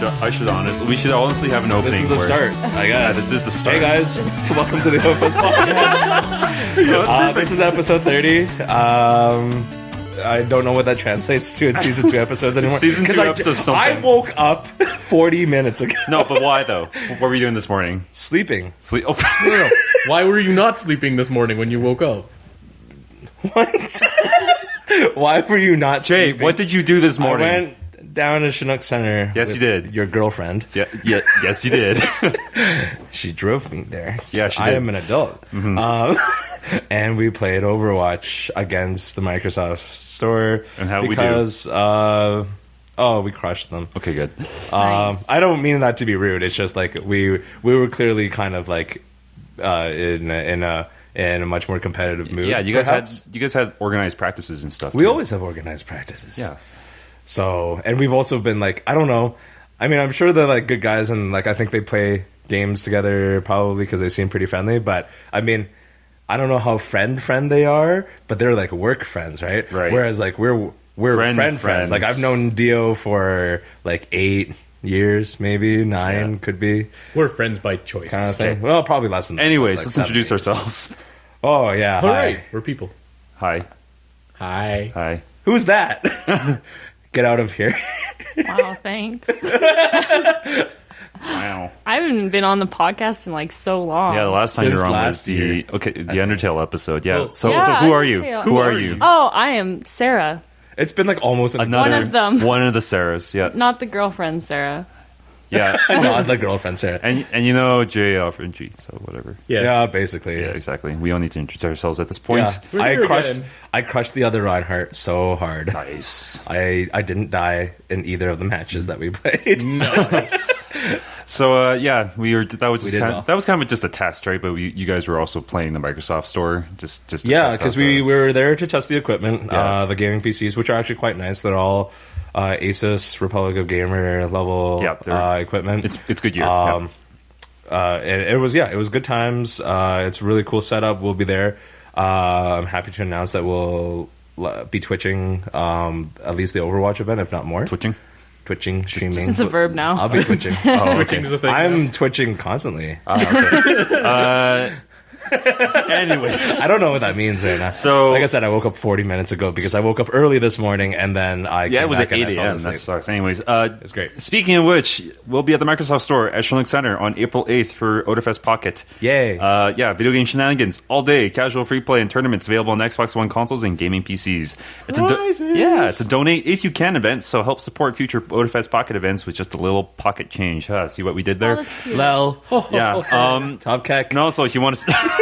We should honestly have an opening. This is the start. I guess. Yeah, this is the start. Hey guys, welcome to the Otafest Podcast. This is episode 30. I don't know what that translates to in season 2 episodes anymore. Season 2 episodes something. I woke up 40 minutes ago. No, but why though? What were you doing this morning? Sleeping. Oh. No. Why were you not sleeping this morning when you woke up? What? Why were you not Jay, sleeping? what did you do this morning? I went down to Chinook Center. Yes, you did. Your girlfriend. Yeah, yes, you did. She drove me there. Yeah, she did. I am an adult. Mm-hmm. And we played Overwatch against the Microsoft Store. And how because, we crushed them. Okay, good. Nice. I don't mean that to be rude. It's just like we were clearly kind of like in a much more competitive mood. Yeah, you guys had organized practices and stuff. We too. always have organized practices. Yeah. So, and we've also been like, I don't know. I mean, I'm sure they're like good guys, and like I think they play games together probably because they seem pretty friendly. But I mean, I don't know how friend they are, but they're like work friends, right? Right. Whereas like we're friends. Like I've known Dio for like 8 years, maybe 9 could be. We're friends by choice. Kind of thing. Well, probably less than that. Anyways, like let's 7, introduce 8. ourselves. Oh yeah. All Hi. right, we're people. Hi. Hi. Who's that? Get out of here. Wow, thanks. Wow. I haven't been on the podcast in like so long. Yeah, the last time you Since were on was last year. the Undertale episode. Yeah. Oh. So Yeah, who are you? Undertale. Who are you? Oh, I am Sarah. It's been like almost Another One of them. One of the Sarahs. Yeah. Not the girlfriend, Sarah. Yeah. not the girlfriend, Sarah. And you know Jay off and G, so whatever. Yeah, basically. Yeah, exactly. We don't need to introduce ourselves at this point. Yeah. We're here again. I crushed the other Reinhardt so hard. Nice. I didn't die in either of the matches that we played. Nice. So that was We did well. that was kind of just a test, right? But you guys were also playing the Microsoft Store, just to Yeah, test because out we were there to test the equipment, Yeah. the gaming PCs, which are actually quite nice. They're all Asus Republic of Gamer level equipment. It's good gear. It was good times. It's a really cool setup. We'll be there. I'm happy to announce that we'll be twitching at least the Overwatch event, if not more. Twitching, streaming. It's a verb now. I'll be twitching. Twitching is a thing. I'm twitching constantly. Anyways, I don't know what that means right now. So- like I said, I woke up 40 minutes ago because I woke up early this morning and then it was at 8 a.m. That That's sucks. Anyways, it's great. Speaking of which, we'll be at the Microsoft Store at Chinook Center on April 8th for Otafest Pocket. Yay. Video game shenanigans all day, casual free play and tournaments available on Xbox One consoles and gaming PCs. It's a donate if you can event, so help support future Otafest Pocket events with just a little pocket change. See what we did there? Oh, that's cute. Lel. Yeah. Top Keck. And also, if you want to...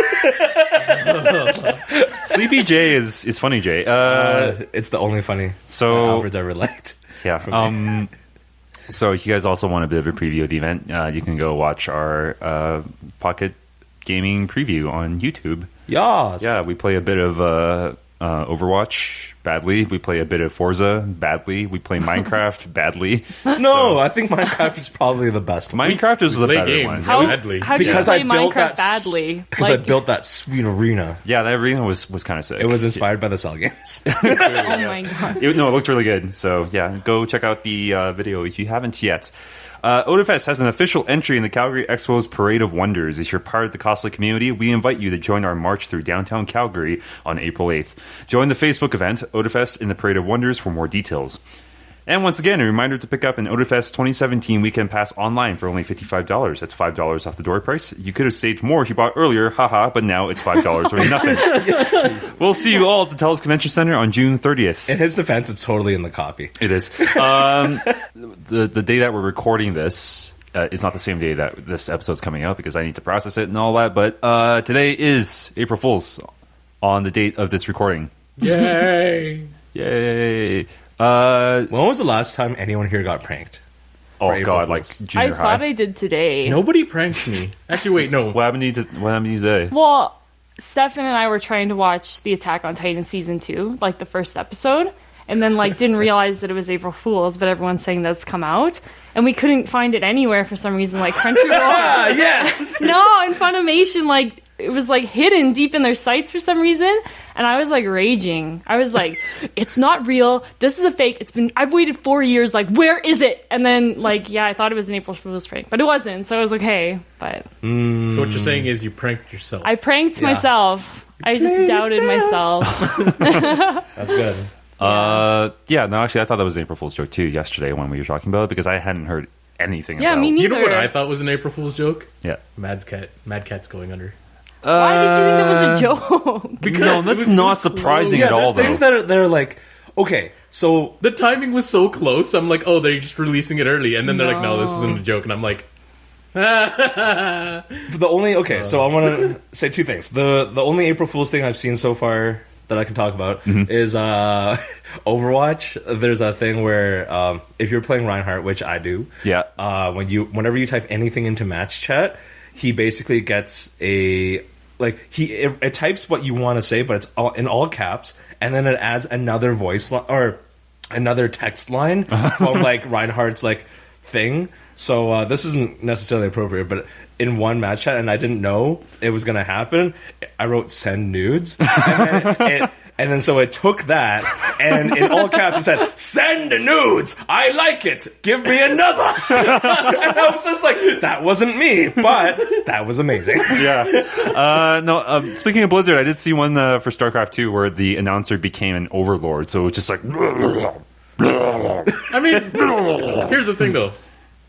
Sleepy Jay is funny, Jay. It's the only funny So- Alfred's ever liked. Yeah. So if you guys also want a bit of a preview of the event, you can go watch our Pocket Gaming preview on YouTube. Yas. Yeah, we play a bit of Overwatch badly. We play a bit of Forza badly. We play Minecraft badly. No, I think Minecraft is probably the best one. Minecraft is the play better games. one. How, badly. how do you Because play I built Minecraft that badly? Because I built that sweet arena. Yeah, that arena was kind of sick. It was inspired by the Cell games. Oh my god. It looked really good. So yeah, go check out the video if you haven't yet. Otafest has an official entry in the Calgary Expo's Parade of Wonders. If you're part of the cosplay community, we invite you to join our march through downtown Calgary on April 8th. Join the Facebook event, Otafest in the Parade of Wonders, for more details. And once again, a reminder to pick up an Otafest 2017 weekend pass online for only $55. That's $5 off the door price. You could have saved more if you bought earlier, haha, but now it's $5 or nothing. We'll see you all at the TELUS Convention Center on June 30th. In his defense, it's totally in the copy. It is. The day that we're recording this is not the same day that this episode's coming out because I need to process it and all that, but today is April Fool's on the date of this recording. Yay. Yay. When was the last time anyone here got pranked? Oh April god, Fools. like junior I high. thought I did today. Nobody pranked me. Actually, wait, no. What happened to you today? Well, Stefan and I were trying to watch the Attack on Titan season 2, like the first episode, and then like didn't realize that it was April Fool's, but everyone's saying that it's come out, and we couldn't find it anywhere for some reason, like Crunchyroll. Yes! No, in Funimation, like it was like hidden deep in their sites for some reason, And I was like raging. I was like, it's not real. This is a fake. I've waited 4 years. Like, where is it? And then like, yeah, I thought it was an April Fool's prank, but it wasn't. So it was okay. But So what you're saying is you pranked yourself. I pranked myself. I just doubted myself. That's good. No, actually, I thought that was an April Fool's joke too yesterday when we were talking about it because I hadn't heard anything Yeah, about me neither. You know what I thought was an April Fool's joke? Yeah. Mad Cat's going under. Why did you think that was a joke? Because No, it that's was not close. surprising Yeah, at all, there's things though. that are like, okay, so The timing was so close. I'm like, oh, they're just releasing it early, and then they're like, no, this isn't a joke, and I'm like, the only so I want to say two things. The only April Fool's thing I've seen so far that I can talk about is Overwatch. There's a thing where if you're playing Reinhardt, which I do, whenever you type anything into match chat, he basically gets it types what you want to say, but it's all in all caps, and then it adds another voice line or another text line from like Reinhardt's like thing. So this isn't necessarily appropriate, but in one match chat, and I didn't know it was going to happen, I wrote "send nudes," and then so it took that, and in all caps it said "send nudes. I like it. Give me another." And I was just like, that wasn't me, but that was amazing. Speaking of Blizzard, I did see one for StarCraft 2 where the announcer became an overlord, so it's just like. I mean, here's the thing though.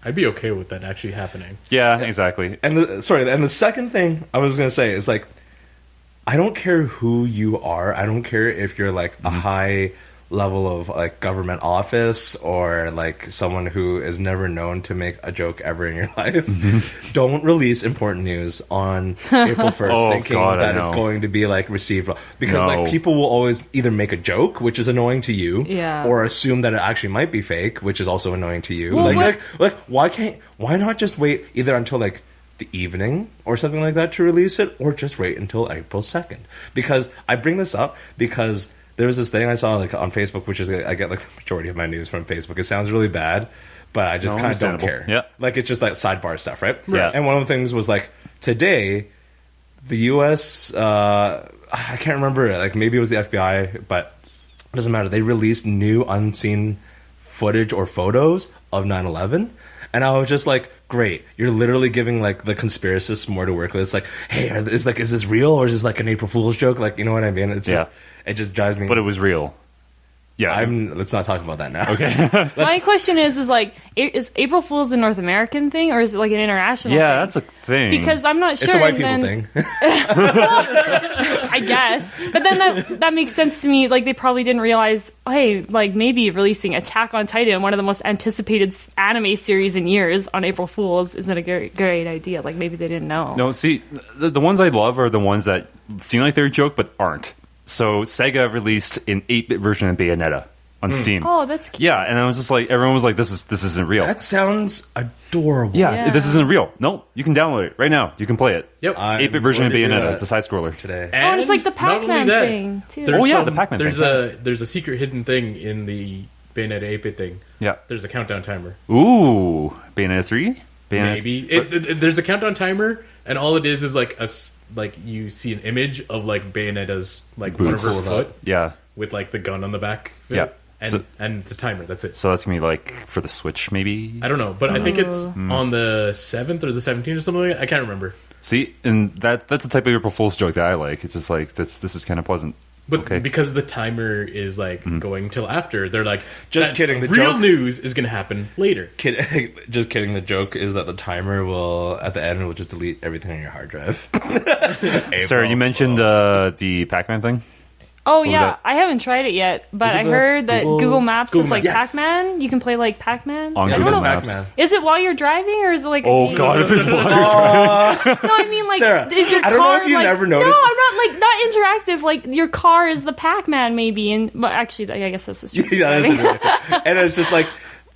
I'd be okay with that actually happening. Yeah, exactly. And the second thing I was going to say is like, I don't care who you are. I don't care if you're like a high level of like government office or like someone who is never known to make a joke ever in your life. Don't release important news on April 1st thinking that it's going to be like received well. Because like people will always either make a joke, which is annoying to you, or assume that it actually might be fake, which is also annoying to you. Well, Why not just wait either until like the evening or something like that to release it, or just wait until April 2nd? Because I bring this up because there was this thing I saw like on Facebook, which is I get like the majority of my news from Facebook. It sounds really bad, but I just kind of don't care. Yeah, like it's just like sidebar stuff, right? Yeah. And one of the things was like today, the U.S. I can't remember, like maybe it was the FBI, but it doesn't matter. They released new unseen footage or photos of 9/11. And I was just like, great, you're literally giving like the conspiracists more to work with. It's like, hey, is this real or is this like an April Fool's joke? Like, you know what I mean? It's just, it just drives me. But it was real. Yeah. Let's not talk about that now. Okay. My question is like, is April Fool's a North American thing or is it like an international thing? That's a thing. Because I'm not sure. It's a white people thing. I guess. But then that makes sense to me. Like, they probably didn't realize, hey, like, maybe releasing Attack on Titan, one of the most anticipated anime series in years, on April Fool's isn't a great idea. Like, maybe they didn't know. No, see, the ones I love are the ones that seem like they're a joke, but aren't. So, Sega released an 8-bit version of Bayonetta on Steam. Oh, that's cute. Yeah, and I was just like, everyone was like, this isn't real. That sounds adorable. Yeah, this isn't real. No, you can download it right now. You can play it. Yep. 8-bit version of Bayonetta. It's a side scroller Today. And it's like the Pac-Man thing, too. The Pac-Man thing. There's a secret hidden thing in the Bayonetta 8-bit thing. Yeah. There's a countdown timer. Ooh, Bayonetta 3? Maybe. There's a countdown timer, and all it is like you see an image of like Bayonetta's like Boots. one of her foot. Yeah. With like the gun on the back. Yeah. And the timer, that's it. So that's going to be like for the Switch, maybe? I don't know, but I think it's on the 7th or the 17th or something like that. I can't remember. See, and that's the type of April Fool's joke that I like. It's just like, this is kind of pleasant. But because the timer is like going till after, they're like, just kidding. The real joke news is going to happen later. Just kidding. The joke is that the timer will, at the end, will just delete everything on your hard drive. Sarah, you mentioned the Pac-Man thing? Oh, yeah. I haven't tried it yet, but I heard that Google Maps is like Pac-Man. You can play like Pac-Man. On Google Maps. Is it while you're driving or is it like a game? God, if it's while you're driving. No, I mean like, Sarah, is your car I don't know if you like, never noticed. No, I'm not interactive. Like, your car is the Pac-Man maybe. But actually, I guess that's the story. Yeah, that's interactive. And it's just like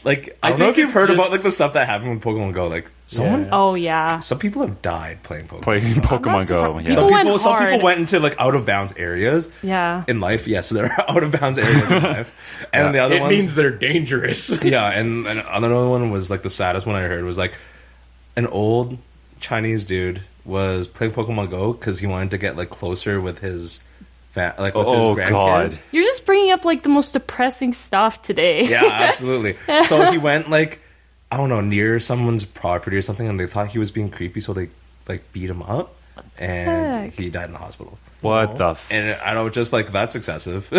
I don't know if you've heard about like the stuff that happened with Pokemon Go. Like someone, oh yeah, some people have died playing Pokemon. Playing Pokemon Go. Yeah. Some people went into like out of bounds areas. Yeah. In life, yes, there are out of bounds areas in life, and the other ones means they're dangerous. Yeah, and another one was like the saddest one I heard was like an old Chinese dude was playing Pokemon Go because he wanted to get like closer with his with Oh, his grandkids. God. You're just bringing up like the most depressing stuff today. Yeah, absolutely. So he went like, I don't know, near someone's property or something, and they thought he was being creepy, so they like beat him up, and heck? he died in the hospital. What the And I know, just like that's excessive,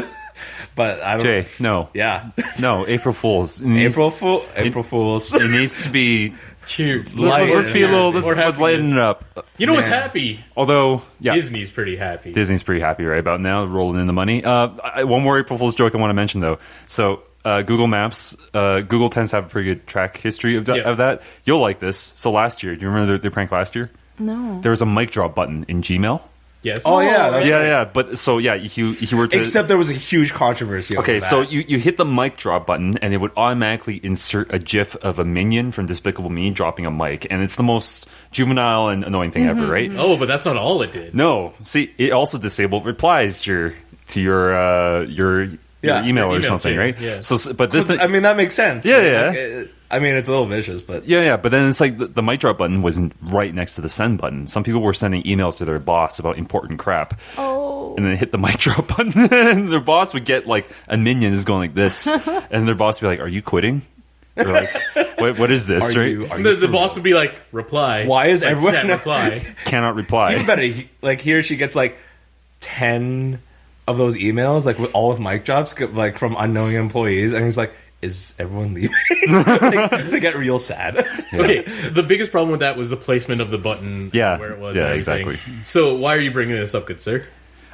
but I don't. Jay, no. Yeah, No, April Fools. It needs, April Fools. it needs to be... Cheers. Let's be a little... More Let's lighten happiness. it up. You know what's Man. happy? Although, yeah. Disney's pretty happy. Disney's pretty happy right about now, rolling in the money. One more April Fool's joke I want to mention, though. So, Google Maps, Google tends to have a pretty good track history of that. You'll like this. So last year, do you remember their prank last year? No. There was a mic drop button in Gmail. Yes. Oh yeah, that's right. Yeah. But so yeah, if you were to Except there was a huge controversy. okay, over so that. you hit the mic drop button, and it would automatically insert a GIF of a minion from Despicable Me dropping a mic, and it's the most juvenile and annoying thing ever, right? Oh, but that's not all it did. No, see, it also disabled replies to your email or email something, too, right? yeah. So, but this, I mean, that makes sense. Yeah, right? yeah. Like, I mean, it's a little vicious, but yeah, but then it's like the mic drop button wasn't right next to the send button. Some people were sending emails to their boss about important crap, Oh. and then hit the mic drop button, and their boss would get like a minion is going like this, and their boss would be like, "Are you quitting?" They're like, what is this? are right? you? Are you The for boss real? would be like, reply. Why is Like, everyone can't reply? Cannot reply. Even better, like he or she gets like 10 of those emails, like with mic drops, like from unknown employees, and he's like, "Is everyone leaving?" Like, they get real sad. Okay, the biggest problem with that was the placement of the button. Yeah. Where it was. Yeah, and everything. exactly. So why are you bringing this up, good sir?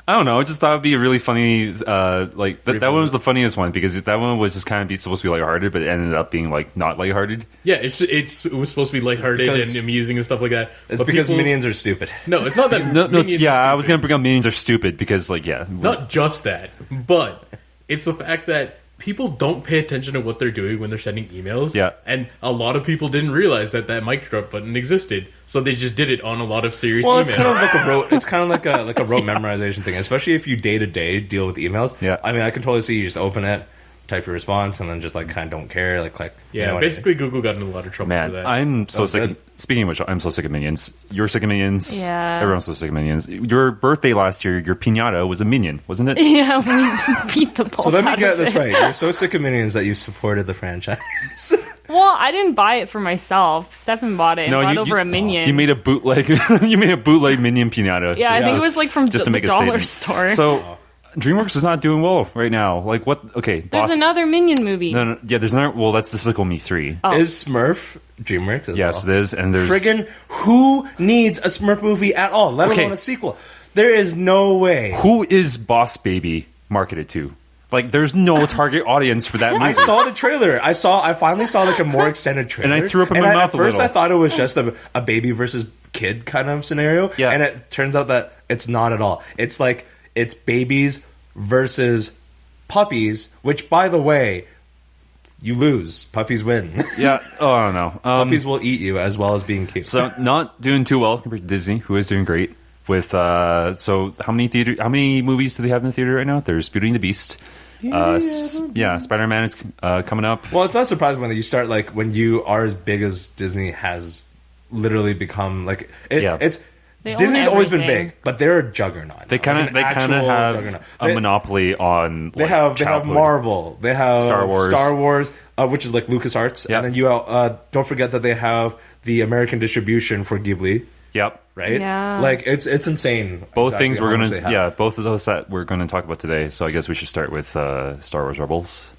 I don't know. I just thought it'd be a really funny, that one was the funniest one because that one was just kind of supposed to be lighthearted, but it ended up being like not lighthearted. Yeah, it was supposed to be lighthearted because- and amusing and stuff like that. It's but because people- minions are stupid. No, it's not that. No, it's, Minions yeah, are I was stupid. gonna bring up minions are stupid because like Not just that, but it's the fact that people don't pay attention to what they're doing when they're sending emails. Yeah. And a lot of people didn't realize that mic drop button existed, so they just did it on a lot of serious Well, emails. it's kind of like a rote. It's kind of like a rote memorization thing, especially if you day to day deal with emails. Yeah. I mean, I can totally see you just open it, type your response, and then just like kind of don't care, like click. yeah, you know what I mean? basically Google got in a lot of trouble for man, that. I'm so Oh, sick. good. Speaking of which, I'm so sick of minions. You're sick of minions. Yeah. Everyone's so sick of minions. Your birthday last year, your piñata was a minion, wasn't it? Yeah, we beat the ball. So let me out get of this it. right. You're so sick of minions that you supported the franchise. Well, I didn't buy it for myself. Stefan bought it. No, bought you- over you- a minion. You made a bootleg. You made a bootleg minion piñata. yeah, I just think to- it was like from just to the make a dollar statement. store. So, DreamWorks is not doing well right now. Like what? Okay, There's another Minion movie. No, yeah, there's another. Well, that's Despicable Me 3. Oh. Is Smurf DreamWorks as Yes, well? it is, and there's Friggin' who needs a Smurf movie at all, let Okay. alone a sequel? There is no way. who is Boss Baby marketed to? Like, there's no target audience for that I movie. saw the trailer. I finally saw like a more extended trailer, And I threw up in my mouth At a first, little. I thought it was just a baby versus kid kind of scenario. Yeah. and it turns out that it's not at all. It's like it's babies versus puppies. Which, by the way, you lose. Puppies win. Yeah. Oh, I don't know. Puppies will eat you as well as being cute. So not doing too well compared to Disney, who is doing great. With so how many movies do they have in the theater right now? There's Beauty and the Beast. Spider-Man is coming up. Well, it's not surprising when you start like when you are as big as Disney has literally become. Like Yeah. it's They own Disney's always been everything. big, but they're a juggernaut. They now. kind Like of an actual have juggernaut. a monopoly on. They like, have childhood. Marvel. They have Star Wars. which is like LucasArts, Yep. and then you don't forget that they have the American distribution for Ghibli, Yep. right? Yeah. Like it's insane. Both exactly things how we're much gonna they have. both of those that we're gonna talk about today. So I guess we should start with Star Wars Rebels,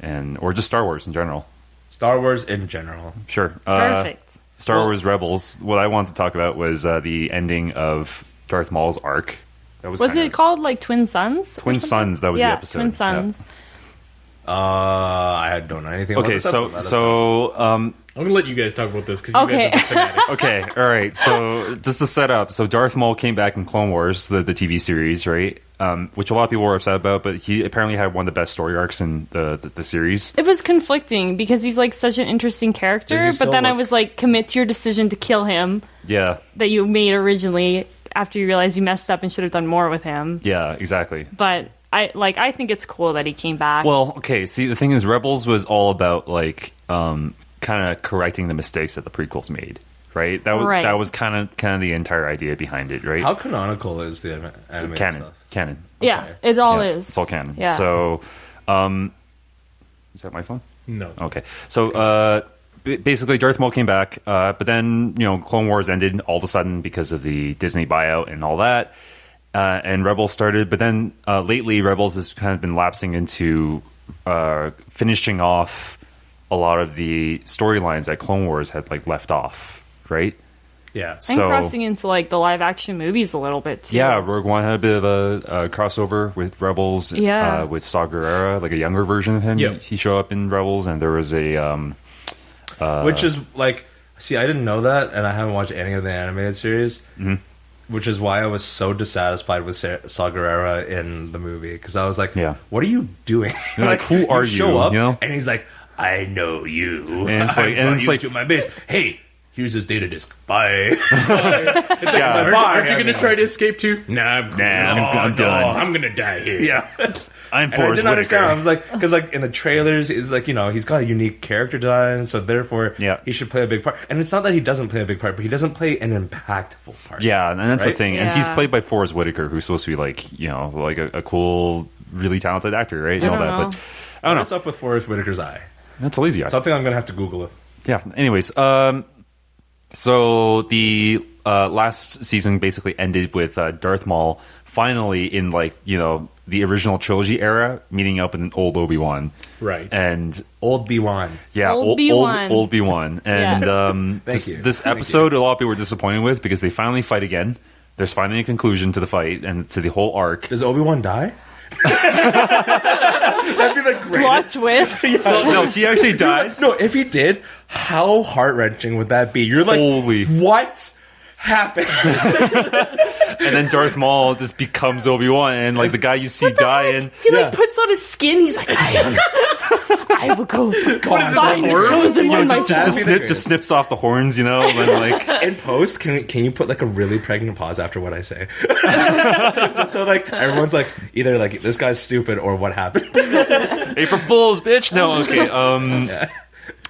or just Star Wars in general. Star Wars in general. Sure. Perfect. Star Wars Rebels. What I wanted to talk about was the ending of Darth Maul's arc. That Was kind it of- called like Twin Sons? or Twin something? Sons? That was yeah, the episode. Twin Sons. I don't know anything. Okay, about this episode. Let us know. so I'm gonna let you guys talk about this because you Okay. guys are the fanatics. okay, all right. So just to set up, so Darth Maul came back in Clone Wars, the TV series, right? Which a lot of people were upset about, but he apparently had one of the best story arcs in the series. It was conflicting because he's like such an interesting character, Does he but still then I look- was like, commit to your decision to kill him Yeah, that you made originally after you realized you messed up and should have done more with him. yeah, exactly. But I think it's cool that he came back. Well, okay. See, the thing is, Rebels was all about like kind of correcting the mistakes that the prequels made, right? That was Right. that was kind of the entire idea behind it, right? How canonical is the animated Canon. stuff? canon. Yeah, it all Yeah, is. It's all canon. Yeah. So, is that my phone? No. Okay. So, basically, Darth Maul came back, but then, Clone Wars ended all of a sudden because of the Disney buyout and all that, and Rebels started. But then, lately, Rebels has kind of been lapsing into finishing off a lot of the storylines that Clone Wars had, left off, right? Yeah. And So, crossing into the live action movies a little bit too. yeah, Rogue One had a bit of a crossover with Rebels, Yeah. with Saw Gerrera, a younger version of him. Yeah. He showed up in Rebels, and there was a Which is see, I didn't know that, and I haven't watched any of the animated series. Mm-hmm. Which is why I was so dissatisfied with Saw Gerrera in the movie, because I was like, Yeah. what are you doing? You're like, who are show you, up, you know? and he's like, I know you. And it's like- I and brought it's you like- to my base. Hey, here's his data disk. Bye. yeah, Aren't you going to try to escape too? Nah, I'm done. I'm going to die here. yeah. I'm And I Forrest didn't understand. I Whitaker. was like, because in the trailers, it's he's got a unique character design, so therefore Yeah. he should play a big part. And it's not that he doesn't play a big part, but he doesn't play an impactful part. Yeah, and that's the Right? thing. And he's Yeah. played by Forrest Whitaker, who's supposed to be a cool, really talented actor, right? And all don't that. know. But I don't What's know. up with Forrest Whitaker's eye? That's a lazy eye. Something I'm going to have to Google it. Yeah. Anyways, so the last season basically ended with Darth Maul finally in the original trilogy era, meeting up in old Obi-Wan. Right. And Old B1. yeah, Old old B1. old B1. And Thank you. this Thank episode, a lot of people were disappointed with because they finally fight again. There's finally a conclusion to the fight and to the whole arc. Does Obi-Wan die? That'd be the Plot greatest. twist. No, he actually dies. No, if he did, how heart-wrenching would that be? You're like, Holy. what happened? And then Darth Maul just becomes Obi-Wan, and the guy you see dying. He Yeah. puts on his skin. He's like, I will go find the horror? chosen one Just- myself. Just snips off the horns, and In post, can you put a really pregnant pause after what I say? Just so everyone's either this guy's stupid or what happened. April Fools, bitch. No, okay.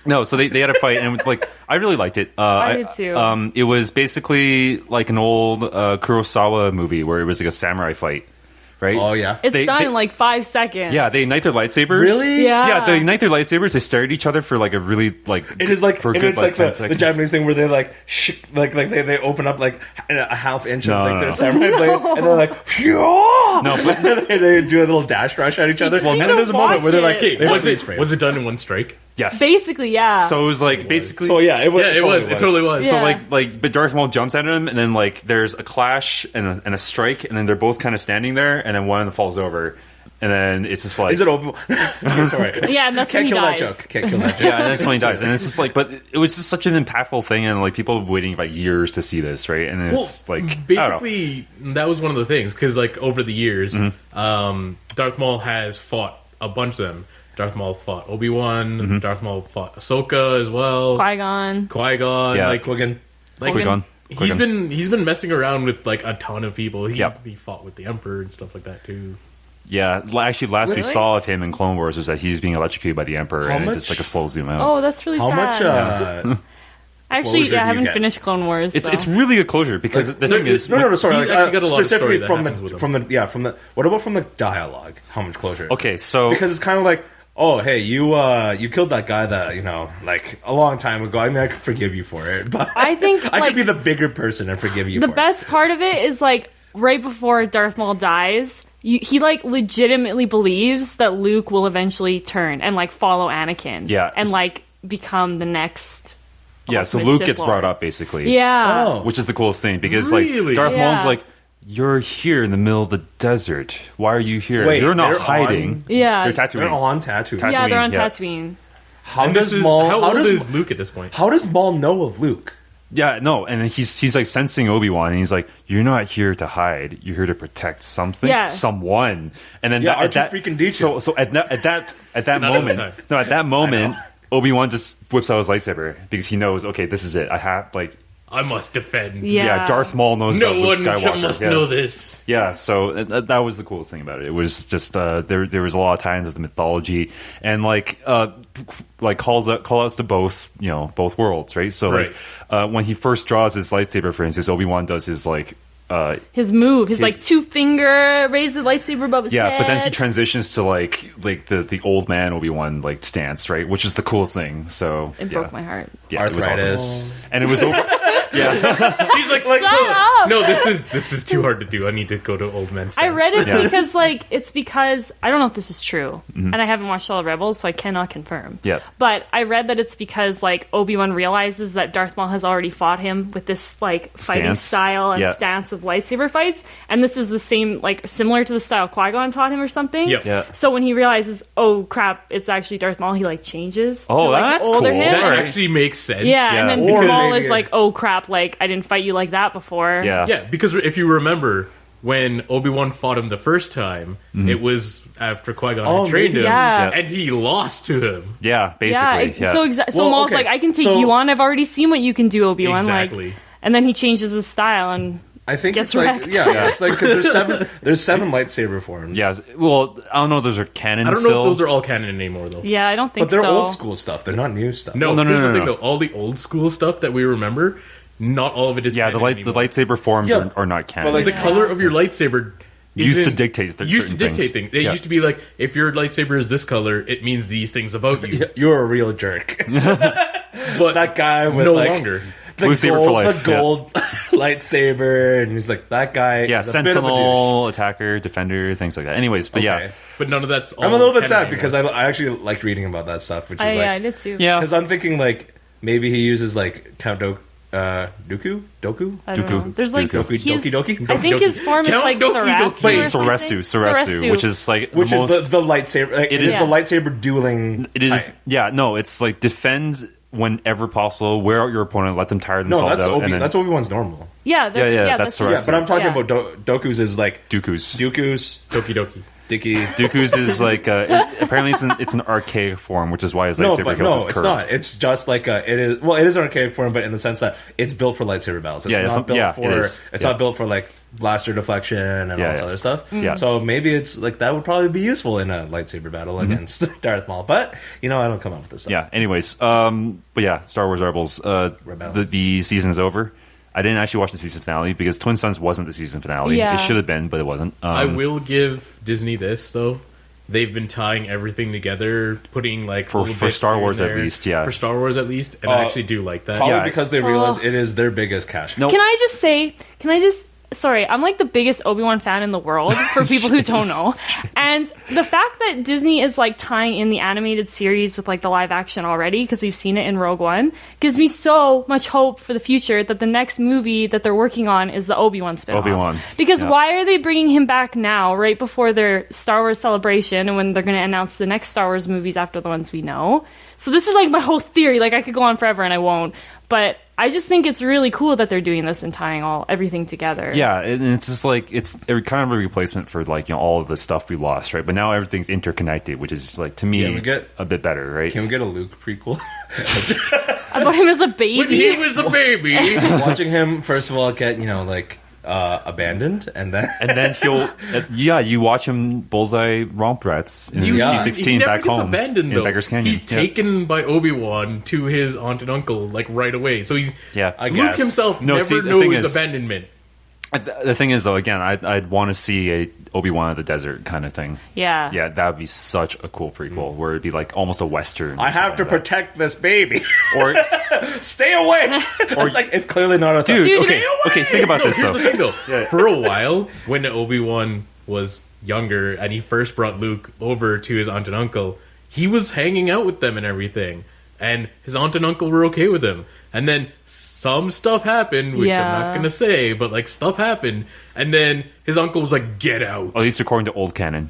No, so they had a fight, and I really liked it. I did too. It was basically like an old Kurosawa movie where it was a samurai fight, right? Oh yeah. It's They- done they- in 5 seconds. Yeah, they ignite their lightsabers. Really? Yeah. Yeah, they ignite their lightsabers. They stare at each other for a really It is for a good 10 the seconds. Japanese thing where they they open up a half inch No, of no, their no. samurai blade, and they're like, phew! No, but they do a little dash rush at each other. just And need then to there's a moment where they're watch like, it. they have a Was freeze it frame. was it done in one strike? yes. Basically, yeah. So it was basically. So yeah, it was. Yeah, it was. It totally was. So Yeah. but Darth Maul jumps at him, and then there's a clash and a strike, and then they're both kind of standing there, and then one of them falls over, and then it's just Is it Obi-Wan? Okay, sorry. Yeah, and that's when Can't he kill that dies. joke. Can't kill that joke. yeah, and that's when he dies, and it's just but it was just such an impactful thing, and people were waiting years to see this, right? And it's I don't know. basically that was one of the things because over the years, Darth Maul has fought a bunch of them. Darth Maul fought Obi-Wan. Darth Maul fought Ahsoka as well. Qui-Gon. Qui-Gon. Yeah. Quiggin. Qui-Gon. He's been messing around with a ton of people. He Yep. he fought with the Emperor and stuff like that too. Yeah, actually, last we Really? saw of him in Clone Wars was that he's being electrocuted by the Emperor, How and much- it's just a slow zoom out. Oh, that's really How sad. much? Actually, closure I do you haven't get? finished Clone Wars. It's really a closure because the thing is, No, sorry. He's actually got a lot of specifically story that from happens with the. What about from the dialogue? How much closure? okay, so Because it's kind of like, oh, hey, you killed that guy that a long time ago. I mean, I could forgive you for it, but I think, I could be the bigger person and forgive you. the for best part of it is right before Darth Maul dies, he legitimately believes that Luke will eventually turn and follow Anakin. Yeah. And become the next. yeah, so ultimate Luke Sith gets Lord. brought up basically, Yeah. Oh. which is the coolest thing because Really? Darth Yeah. Maul's you're here in the middle of the desert. Why are you here? Wait, you're not they're hiding. Yeah. They're Tatooine. They're on Tatooine. Yeah, they're on yeah. Tatooine. How And does this is, Maul? how old does is Luke at this point? How does Maul know of Luke? Yeah, no, and he's sensing Obi-Wan, and he's you're not here to hide. You're here to protect something, Yeah. someone. And then Yeah, at that, R2 freaking D2. so at that Not moment, every time. no, at that moment, Obi-Wan just whips out his lightsaber because he knows, okay, this is it. I have I must defend. Yeah. Darth Maul knows No about Luke one Skywalker. must yeah. know this. Yeah, so that was the coolest thing about it. It was just there was a lot of times of the mythology and call outs to both both worlds, right? So Right. when he first draws his lightsaber, for instance, Obi-Wan does his his move, his like 2-finger raise the lightsaber above his head. But then he transitions to like the old man Obi-Wan like stance, right? Which is the coolest thing. So it broke my heart. Yeah, it was Arthritis. awesome. And it was over. He's like Shut up! no, this is too hard to do. I need to go to old man stance. I read it's because I don't know if this is true, and I haven't watched all the Rebels, so I cannot confirm. Yeah. But I read that it's because like Obi-Wan realizes that Darth Maul has already fought him with this like fighting style and stance of lightsaber fights, and this is the same, like similar to the style Qui-Gon taught him or something. Yep. Yeah. So when he realizes, oh crap, it's actually Darth Maul, he like changes. Oh, to, like, that's older cool. him. That actually makes sense. Yeah, and then Or Maul maybe is like, oh crap, like I didn't fight you like that before. Yeah. Yeah, because if you remember, when Obi-Wan fought him the first time, it was after Qui-Gon had trained him, Yeah. and he lost to him. Yeah, basically. Yeah. So Maul's like, I can take you on. I've already seen what you can do, Obi-Wan. Exactly. Like, and then he changes his style and I think gets it's like wrecked. it's like because there's seven lightsaber forms. Yeah. Well, I don't know if those are canon I don't still. know if those are all canon anymore, though. yeah, I don't think But they're so. old school stuff. They're not new stuff. No, no, here's no, the thing, no. though. All the old school stuff that we remember, not all of it is Yeah, canon the anymore. lightsaber forms Yeah. are not canon. But, like, The color of your lightsaber Used isn't- to dictate th- used to certain dictate things. things. It Yeah. used to be like, if your lightsaber is this color, it means these things about you. You're a real jerk. But That guy with no like longer. the Blue saber for life, the gold lightsaber, and he's like that guy. Yeah, is a bit of a douche. sentinel, attacker, defender, things like that. Anyways, but Okay. yeah. But none of that's all I'm a little bit canon sad anymore. because I actually liked reading about that stuff, which is I like did too. Yeah. because I'm thinking like maybe he uses like Count Doku. I don't Dooku. know. There's like Dooku. he's- Doki Doki? I think his form is Count like Doki Saratsu. Doki. or Wait, something. Soresu, which is like Which the is most, the lightsaber. Like, it is Yeah. the lightsaber dueling. it is type. yeah, no, it's like defends whenever possible, wear out your opponent, let them tire No, themselves that's out, and then that's Obi-Wan's normal. Yeah, that's, Yeah, that's that's Yeah, Soresu. but I'm talking Yeah. about Doku's is like Dooku's. Dooku's, Doki Doki. Dicky. Dooku's is like apparently it's an archaic form, which is why his No, lightsaber but hilt no, is it's curved. not. It's just like it is. Well, it is an archaic form, but in the sense that it's built for lightsaber battles. It's Yeah, not built it for. is. It's Yeah. not built for like blaster deflection and all this yeah. other stuff. Yeah. So maybe it's like that would probably be useful in a lightsaber battle against Darth Maul. But I don't come up with this stuff. Yeah. Anyways, but yeah, Star Wars Rebels. Rebels. The season's over. I didn't actually watch the season finale because Twin Suns wasn't the season finale. Yeah. It should have been, but it wasn't. I will give Disney this, though. They've been tying everything together, putting like For little bits Star here Wars and at there. least, yeah. For Star Wars at least, and I actually do like that. Probably Yeah. because they realize it is their biggest cash. No. Can I just sorry, I'm like the biggest Obi-Wan fan in the world for people who don't know. And the fact that Disney is like tying in the animated series with like the live action already, because we've seen it in Rogue One, gives me so much hope for the future that the next movie that they're working on is the Obi-Wan spin-off. Obi-Wan. Because Yeah. why are they bringing him back now, right before their Star Wars celebration and when they're going to announce the next Star Wars movies after the ones we know? So this is like my whole theory. Like I could go on forever and I won't. But I just think it's really cool that they're doing this and tying everything together. Yeah, and it's just like it's kind of a replacement for like all of the stuff we lost, right? But now everything's interconnected, which is like to me Yeah, we get- a bit better, right? Can we get a Luke prequel? About him as a When baby. he was a baby, Watching him first of all get abandoned, and then And then he'll, you watch him bullseye romp rats in he C-16 never back gets home abandoned, in though. Beggar's Canyon. He's Yeah. taken by Obi-Wan to his aunt and uncle like right away. So he's Yeah. I Luke guess. himself No, never see, the thing knows is- abandonment. The thing is, though, again, I'd want to see a Obi-Wan of the desert kind of thing. Yeah. Yeah, that would be such a cool prequel where it'd be like almost a western. I have to or something like protect this baby. that. Or Stay away. It's like it's clearly not a dude, Dude, okay, think about this Here's though. the thing, though. For a while, when Obi-Wan was younger and he first brought Luke over to his aunt and uncle, he was hanging out with them and everything. And his aunt and uncle were okay with him. And then some stuff happened, which I'm Yeah. not going to say, but like stuff happened. And then his uncle was like, get out. At least according to old canon.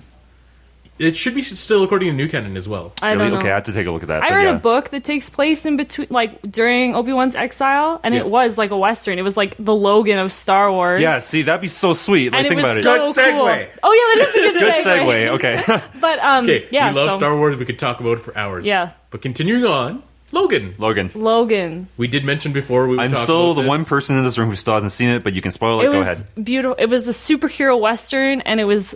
It should be still according to new canon as well. I don't know. Okay, I have to take a look at that. I but read yeah. a book that takes place in between, like during Obi-Wan's exile, and Yeah. it was like a western. It was like the Logan of Star Wars. Yeah, see, that'd be so sweet. Like, and it think was about it. so Good segue. cool. Oh yeah, that is a good, Good segue. Okay. But Okay, yeah, we love so, Star Wars. We could talk about it for hours. Yeah. But continuing on, Logan. Logan. Logan. We did mention before we would I'm talk still about the this. one person in this room who still hasn't seen it, but you can spoil it. It Go was ahead. beautiful. It was a superhero western, and it was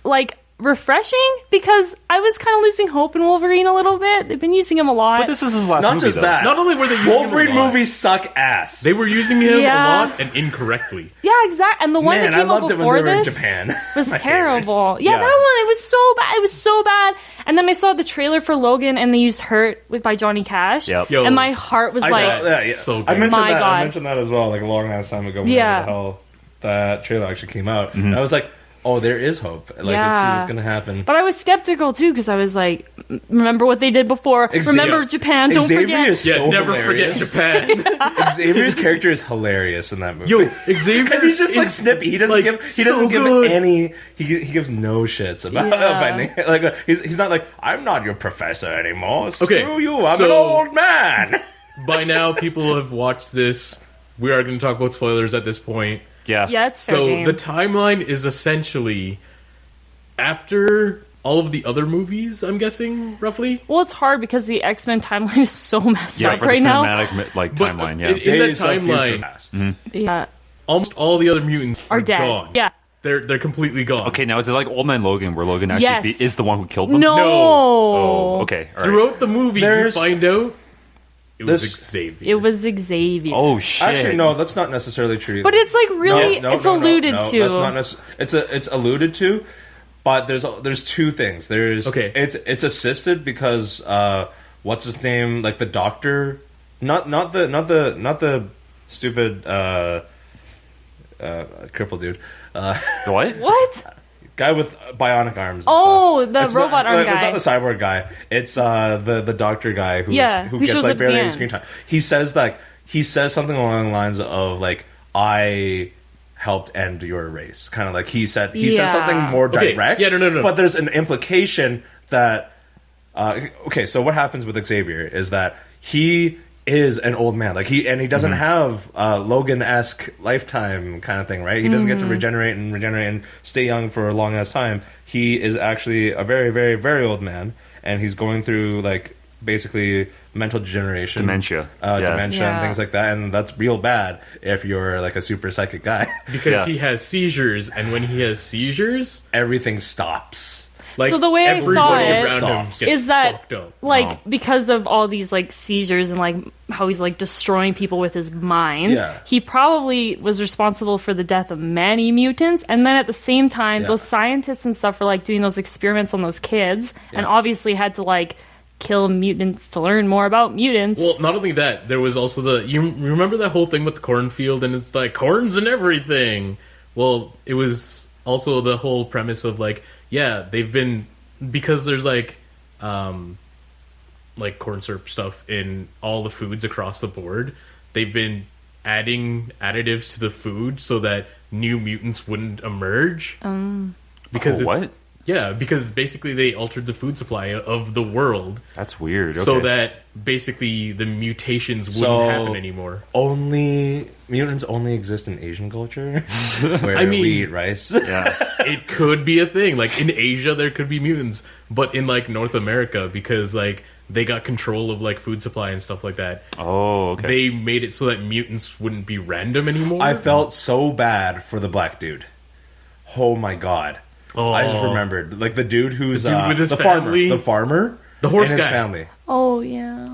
like refreshing because I was kind of losing hope in Wolverine a little bit. They've been using him a lot. But this is his last Not movie, just though. that. Not only were they using Wolverine him a lot, movies suck ass. they were using him Yeah. a lot and incorrectly. Yeah, exactly. And the one Man, that I came out loved it when before they were in this Japan. was My favorite. terrible. Yeah, Yeah. that one, it was so bad. It was so bad. And then I saw the trailer for Logan and they used Hurt by Johnny Cash. Yep. Yo. And my heart was I like, saw that, yeah. So good. I mentioned My that. God. I mentioned that as well, like a long ass time ago. Yeah. Whenever the hell that trailer actually came out, Mm-hmm. and I was like, "Oh, there is hope. Like, let's see what's gonna happen." but I was skeptical too because I was like, remember what they did before. Remember Japan, don't Xavier forget. is Yeah, so never hilarious. forget Japan. Xavier's character is hilarious in that movie. Yo, Xavier Because he's just like is, snippy. He doesn't like, give. He so doesn't give good. any. He gives no shits about. Yeah. Like he's not like, I'm not your professor anymore. Screw Okay, you. I'm so- an old man. By now, people have watched this. We are going to talk about spoilers at this point. Yeah. Yeah, it's fair So game. the timeline is essentially after all of the other movies, I'm guessing, roughly. Well, it's hard because the X-Men timeline is so messed Yeah, up for right the now. cinematic like But, timeline, yeah. in that Days of Future timeline, Past. Yeah, almost all the other mutants are dead. gone. Yeah. They're completely gone. Okay, now is it like Old Man Logan, where Logan actually Yes. is the one who killed them? No. Oh, okay. All right. Throughout the movie, There's- you find out it was This- Xavier. It was Xavier. Oh shit. Actually, no, that's not necessarily true. Either. But it's like really, No, it's no, alluded no, to. That's not it's alluded to, but there's two things. There's Okay. It's assisted because what's his name? Like the doctor, not the stupid crippled dude, What? What? guy with bionic arms. And Oh, stuff. the It's robot arm It's guy. not the cyborg guy. It's the doctor guy who Who gets shows like up at barely the any end. screen time. He says something along the lines of like, I helped end your race. Kind of like he says Yeah. something more Okay, direct. yeah, no. But there's an implication that okay, so what happens with Xavier is that he is an old man, like he doesn't have Logan-esque lifetime kind of thing, right? He doesn't get to regenerate and stay young for a long ass time. He is actually a very, very, very old man, and he's going through like basically mental degeneration, Dementia. Yeah. dementia, and Yeah. things like that, and that's real bad if you're like a super psychic guy. because Yeah. he has seizures, and when he has seizures, Everything stops. like So the way I saw everybody it around him stops. gets Is that fucked up. like Wow. because of all these like seizures and like how he's like destroying people with his mind, Yeah. he probably was responsible for the death of many mutants. And then at the same time, Yeah. those scientists and stuff were like doing those experiments on those kids, and Yeah. obviously had to like kill mutants to learn more about mutants. Well, not only that, there was also you remember that whole thing with the cornfield, and it's like corns and everything. Well, it was also the whole premise of like, yeah, they've been because there's like corn syrup stuff in all the foods across the board. They've been adding additives to the food so that new mutants wouldn't emerge. Because Oh, it's, what? Yeah, because basically they altered the food supply of the world That's weird. Okay. so that basically the mutations wouldn't So- happen anymore. Mutants only exist in Asian culture, where I mean- we eat rice. yeah. It could be a thing. Like in Asia, there could be mutants, but in like North America, because like they got control of like food supply and stuff like that, Oh, okay. they made it so that mutants wouldn't be random anymore. I felt so bad for the black dude. Oh my god! Oh. I just remembered, like the dude who's The dude with his the family? farmer, The horse and his guy. family. oh yeah.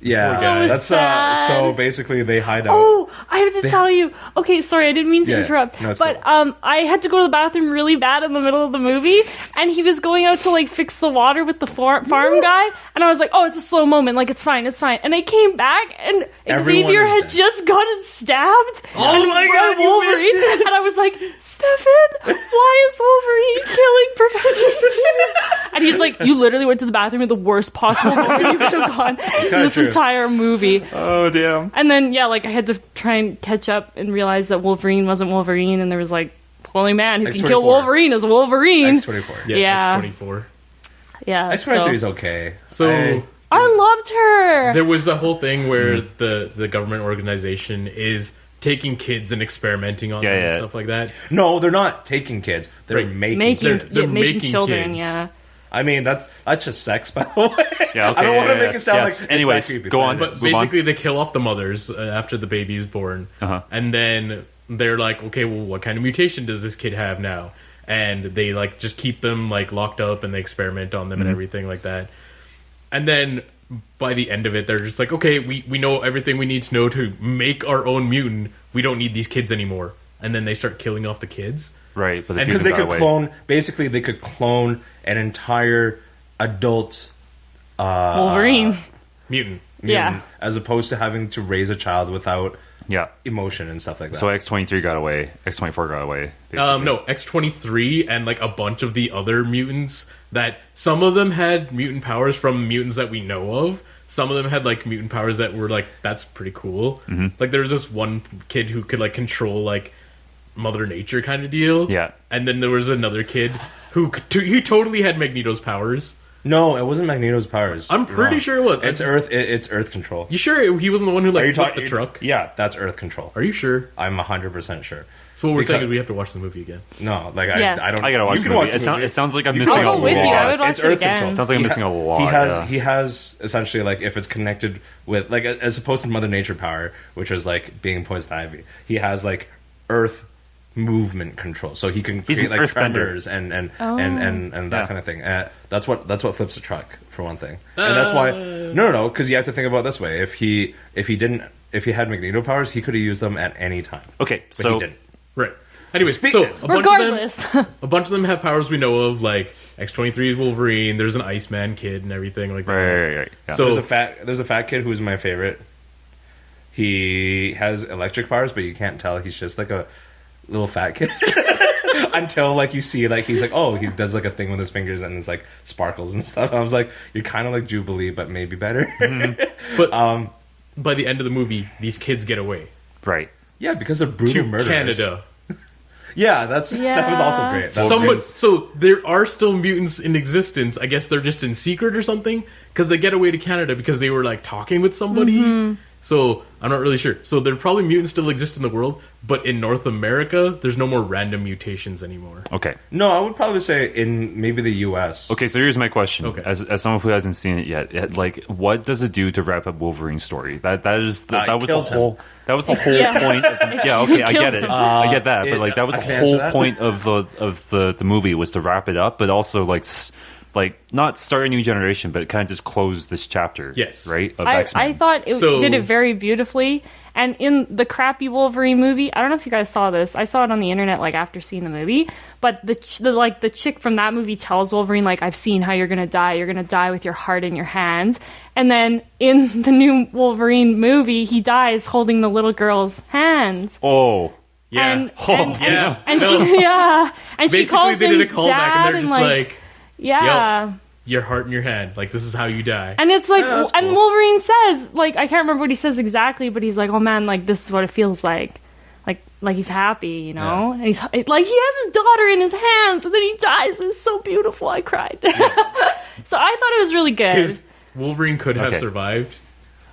Yeah, Poor guy. That was that's sad. so basically they hide out. Oh, I have to tell you. Okay, sorry, I didn't mean to Yeah, interrupt. no, it's but cool. I had to go to the bathroom really bad in the middle of the movie, and he was going out to like fix the water with the farm guy, and I was like, "Oh, it's a slow moment. Like it's fine, it's fine." And I came back, and Everyone Xavier is had dead. just gotten stabbed. Oh and my by God, you Wolverine, missed it. and I was like, "Stefan, why is Wolverine killing Professor Xavier?" And he's like, "You literally went to the bathroom at the worst possible moment you could have gone in kinda this true. entire movie." Oh, damn. And then, yeah, like I had to try and catch up and realize that Wolverine wasn't Wolverine, and there was like, only man who can X-24. kill Wolverine is Wolverine. X-24. Yeah. X-24. Yeah, X-23 is so okay. So I loved her. there was the whole thing where the government organization is taking kids and experimenting on them and yeah. stuff like that. No, they're not taking kids. They're Right. making kids. They're making making children. kids. Yeah, I mean, that's just sex, by the way. Yeah, okay, I don't want to yeah, make it yes, sound yes. like it's Anyways, that creepy, go on. But Move on. basically, they kill off the mothers after the baby is born, Uh-huh. and then they're like, "Okay, well, what kind of mutation does this kid have now?" and they like just keep them like locked up and they experiment on them and everything like that. And then by the end of it, they're just like, okay, we know everything we need to know to make our own mutant. We don't need these kids anymore. And then they start killing off the kids. Right, but because they could clone. Basically, they could clone an entire adult Wolverine mutant. Yeah. As opposed to having to raise a child without emotion and stuff like that. So X-23 got away. X-24 got away. Basically. No, X-23 and like a bunch of the other mutants that some of them had mutant powers from mutants that we know of. Some of them had like mutant powers that were like, that's pretty cool. Like there was this one kid who could like control like Mother Nature kind of deal. Yeah. And then there was another kid who he totally had Magneto's powers. No, it wasn't Magneto's powers. I'm pretty sure it was. It's Earth. It's Earth control. You sure he wasn't the one who like flipped the truck? Yeah, that's Earth control. Are you sure? I'm 100% sure. So what we're saying is we have to watch the movie again. No, like Yes. I don't. I gotta watch you the can movie. watch the movie. It sounds like I'm missing a I'll lot. go with you. I would watch It's it Earth again. control. Sounds like I'm missing a lot. He has essentially like if it's connected with like as opposed to Mother Nature power, which is like being poison ivy. He has like Earth movement control, so he can create like tremors and that kind of thing. That's what flips the truck for one thing, and that's why no, because you have to think about it this way: if he had Magneto powers, he could have used them at any time. Okay, but so he didn't. Right. Anyway, so a bunch of them have powers we know of, like X-23 is Wolverine. There's an Iceman kid and everything like that. Right. Yeah. So there's a fat kid who's my favorite. He has electric powers, but you can't tell he's just like a little fat kid until like you see like he's like he does like a thing with his fingers and it's like sparkles and stuff. I was like, you're kind of like Jubilee, but maybe better. But by the end of the movie, these kids get away. Right. Yeah, because of brutal to murderers. Canada. Yeah, that was also great. So there are still mutants in existence. I guess they're just in secret or something because they get away to Canada because they were like talking with somebody. So I'm not really sure. So there probably mutants still exist in the world, but in North America, there's no more random mutations anymore. Okay. No, I would probably say in maybe the U.S. Okay, so here's my question. Okay. As someone who hasn't seen it yet, like, what does it do to wrap up Wolverine's story? That was the whole point. Okay, I get it. I get that, but like that was the whole point of the movie was to wrap it up, but also like not start a new generation, but kind of just close this chapter. Yes. Right? Of I X-Men. thought it did it very beautifully. And in the crappy Wolverine movie, I don't know if you guys saw this. I saw it on the internet like after seeing the movie. But the chick from that movie tells Wolverine like, I've seen how you're gonna die. You're gonna die with your heart in your hands. And then in the new Wolverine movie, he dies holding the little girl's hands. Oh. Yeah. And Basically, she calls they him did a callback dad and they're just like, yeah. Yep, your heart in your hand. Like, this is how you die. And it's like, that's and cool. Wolverine says, like, I can't remember what he says exactly, but he's like, oh man, like, this is what it feels like. Like he's happy, you know? Yeah. And he's like, he has his daughter in his hands, and then he dies. It was so beautiful. I cried. So I thought it was really good. Because Wolverine could have survived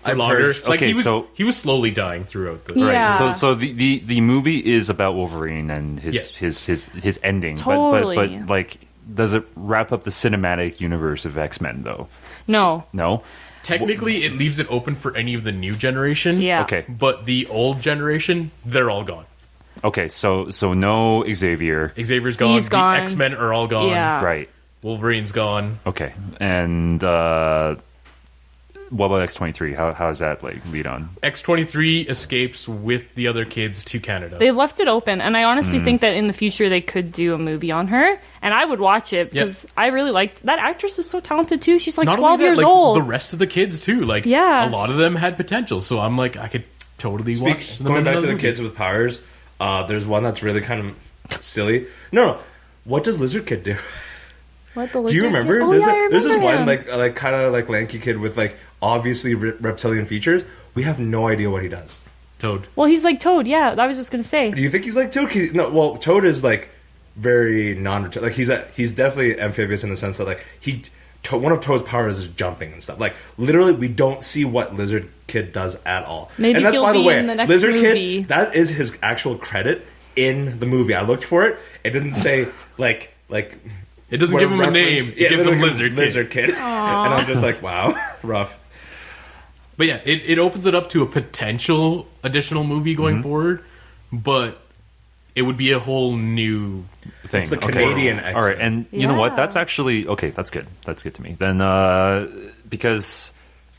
for longer. Like, he was slowly dying throughout the... Yeah. Right. So the movie is about Wolverine and his ending. Totally. But like, does it wrap up the cinematic universe of X-Men, though? No. No? Technically, it leaves it open for any of the new generation. Yeah. Okay. But the old generation, they're all gone. Okay, so no Xavier. Xavier's gone. He's gone. The X-Men are all gone. Yeah. Right. Wolverine's gone. Okay. And what about X-23? How does that like lead on? X-23 escapes with the other kids to Canada. They left it open, and I honestly think that in the future they could do a movie on her, and I would watch it because I really liked that actress. Is so talented too. She's like Not 12 only that, years like, old. The rest of the kids too. Like, Yeah. a lot of them had potential. So I'm like, I could totally watch them. Going in back to another the movie. kids with powers, there's one that's really kind of silly. No. What does Lizard Kid do? What, the Do you lizard remember? kid? Oh, There's yeah, I there's this remember one him. like kind of like lanky kid with like obviously reptilian features. We have no idea what he does. Toad. Well, he's like Toad. Yeah, I was just gonna say. Do you think he's like Toad? Toad is like very like he's definitely amphibious in the sense that like one of Toad's powers is jumping and stuff. Like literally, we don't see what Lizard Kid does at all. Maybe and that's he'll by the be way, in the next Lizard movie. Kid. That is his actual credit in the movie. I looked for it. It didn't say like. It doesn't give him a name. It gives him Lizard Kid. And I'm just like, wow, rough. But yeah, it opens it up to a potential additional movie going forward, but it would be a whole new thing. It's the Canadian X-Men. All right, and you know what? Yeah. That's actually okay. That's good. That's good to me. Then because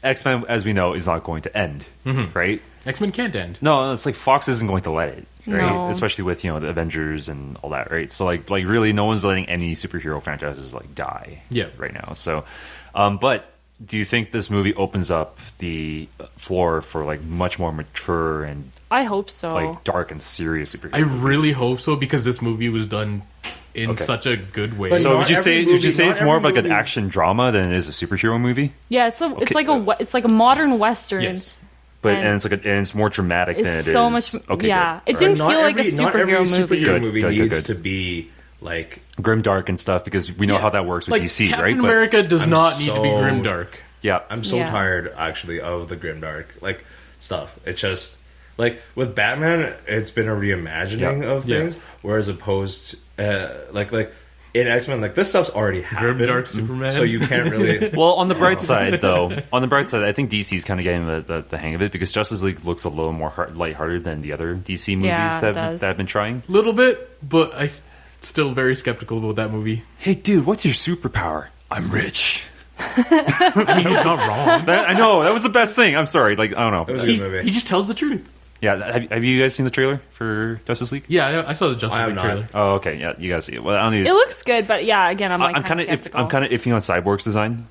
X-Men, as we know, is not going to end, right? X-Men can't end. No, it's like Fox isn't going to let it, right? No. Especially with the Avengers and all that, right? So like really, no one's letting any superhero franchises like die, right now. So, but do you think this movie opens up the floor for like much more mature and I hope so. like dark and serious superhero? I really hope so because this movie was done in such a good way. But So not would you say every movie- it's not more of every like an movie- action drama than it is a superhero movie? yeah, it's like a modern western. yes. But And and it's more dramatic than it It's is. so much. Okay, yeah, good. it didn't Not feel like a every- not every superhero movie. superhero movie Good, needs good. to be like Grim dark and stuff because we know how that works with Like, DC, Captain right? But America does I'm not need to be so- grimdark. yeah, I'm so Yeah. tired actually of the grimdark like stuff. It's just like with Batman, it's been a reimagining of Yeah. things, whereas opposed like in X-Men, like this stuff's already happened. Grimdark Superman. So you can't really. Well, on the bright side, though, I think DC's kind of getting the hang of it because Justice League looks a little more lighthearted than the other DC movies Yeah, it that does. have been trying. Little bit, but I still very skeptical about that movie. Hey, dude, what's your superpower? I'm rich. I mean, he's not wrong. I know that was the best thing. I'm sorry, like I don't It was know. a good movie. He just tells the truth. Yeah, have you guys seen the trailer for Justice League? Yeah, I saw the Justice I have League not. trailer. Oh, okay, yeah, you guys see it. Well, I don't need It to. looks good, but yeah, again, I'm like I'm kind of skeptical. I'm kind of iffy on Cyborg's design.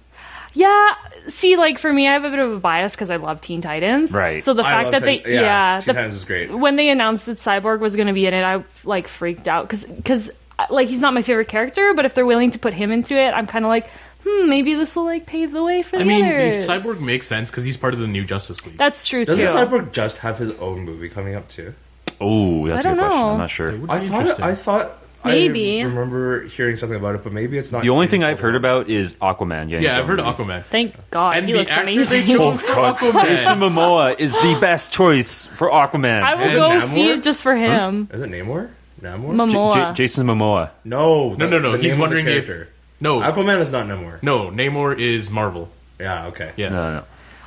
Yeah, see, like for me, I have a bit of a bias because I love Teen Titans. Right. So the I fact love that they, Teen- Teen Titans is great. when they announced that Cyborg was going to be in it, I like freaked out because like he's not my favorite character, but if they're willing to put him into it, I'm kind of like, maybe this will like pave the way for the I mean, others. Cyborg makes sense because he's part of the new Justice League. That's true Doesn't too. Cyborg just have his own movie coming up too? Oh, that's a I good don't question. know. I'm not sure. It would I be thought. interesting. I thought. Maybe. I remember hearing something about it, but maybe it's not. The only thing I've heard about is Aquaman. Yeah, I've heard of Aquaman. Thank God, And he the looks actor amazing. they chose for Aquaman. Jason Momoa is the best choice for Aquaman. I will Is it go Namor? see it just for him. Is it Namor? Namor? Momoa. Jason Momoa. No, No. the He's name of wondering the if character. no, Aquaman is not Namor. no. Namor is Marvel. Yeah, okay. Yeah. No.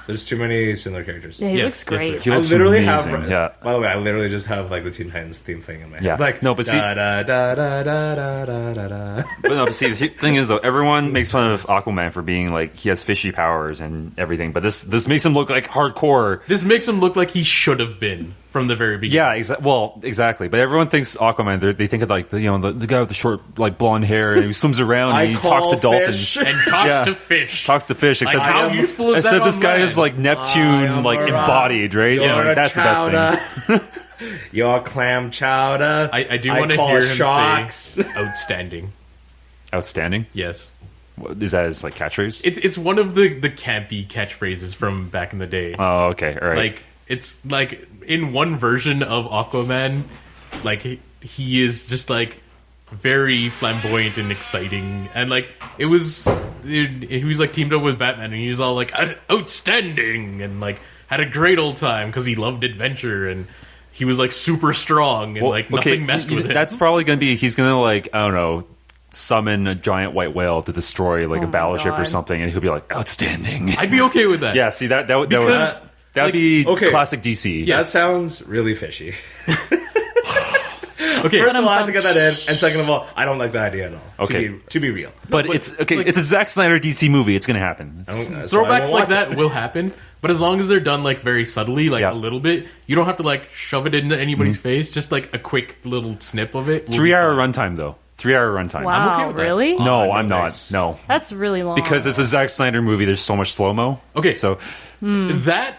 There's too many similar characters. Yeah, he Yes, looks yes, great. sir. He I looks literally amazing. have. Yeah. By the way, I literally just have like the Teen Titans theme thing in my head. Yeah. Like No, but see- da da da da da da da da da. But no, but see, the thing is though, everyone makes fun of Aquaman for being like he has fishy powers and everything, but this makes him look like hardcore. This makes him look like he should have been from the very beginning. Yeah, exactly. But everyone thinks Aquaman. They think of like the guy with the short like blonde hair and he swims around and he talks to dolphins. and talks Yeah. to fish. Talks to fish. Except, how useful is that except this on guy land? is like Neptune, like embodied, right? You're a That's the best thing. chowder. Your clam chowder. I do want to call hear him sharks. say outstanding. Outstanding. Yes. Is that his like catchphrase? It's one of the campy catchphrases from back in the day. Oh, okay, all right. Like it's like in one version of Aquaman, like he is just like very flamboyant and exciting, and like he was like teamed up with Batman, and he was all like outstanding, and like had a great old time because he loved adventure, and he was like super strong, and like nothing messed with him. That's probably gonna be he's gonna like I don't know summon a giant white whale to destroy like a my battleship or God. something, and he'll be like outstanding. I'd be okay with that. Yeah, see that would Because, that would like, be okay. classic DC. That sounds really fishy. Okay. First of all, I have to get that in, and second of all, I don't like the idea at all. Okay. To be real. But but, it's okay. like- It's a Zack Snyder DC movie. It's gonna happen. So I won't Throwbacks like watch that it. will happen, but as long as they're done like very subtly, like Yeah. a little bit, you don't have to like shove it into anybody's face. Just like a quick little snip of it. will be 3-hour fine. runtime though. 3-hour runtime. Wow, okay with that. really? No, no I'm not. thanks. No, That's really long. because it's a Zack Snyder movie. There's so much slow mo. Okay. so That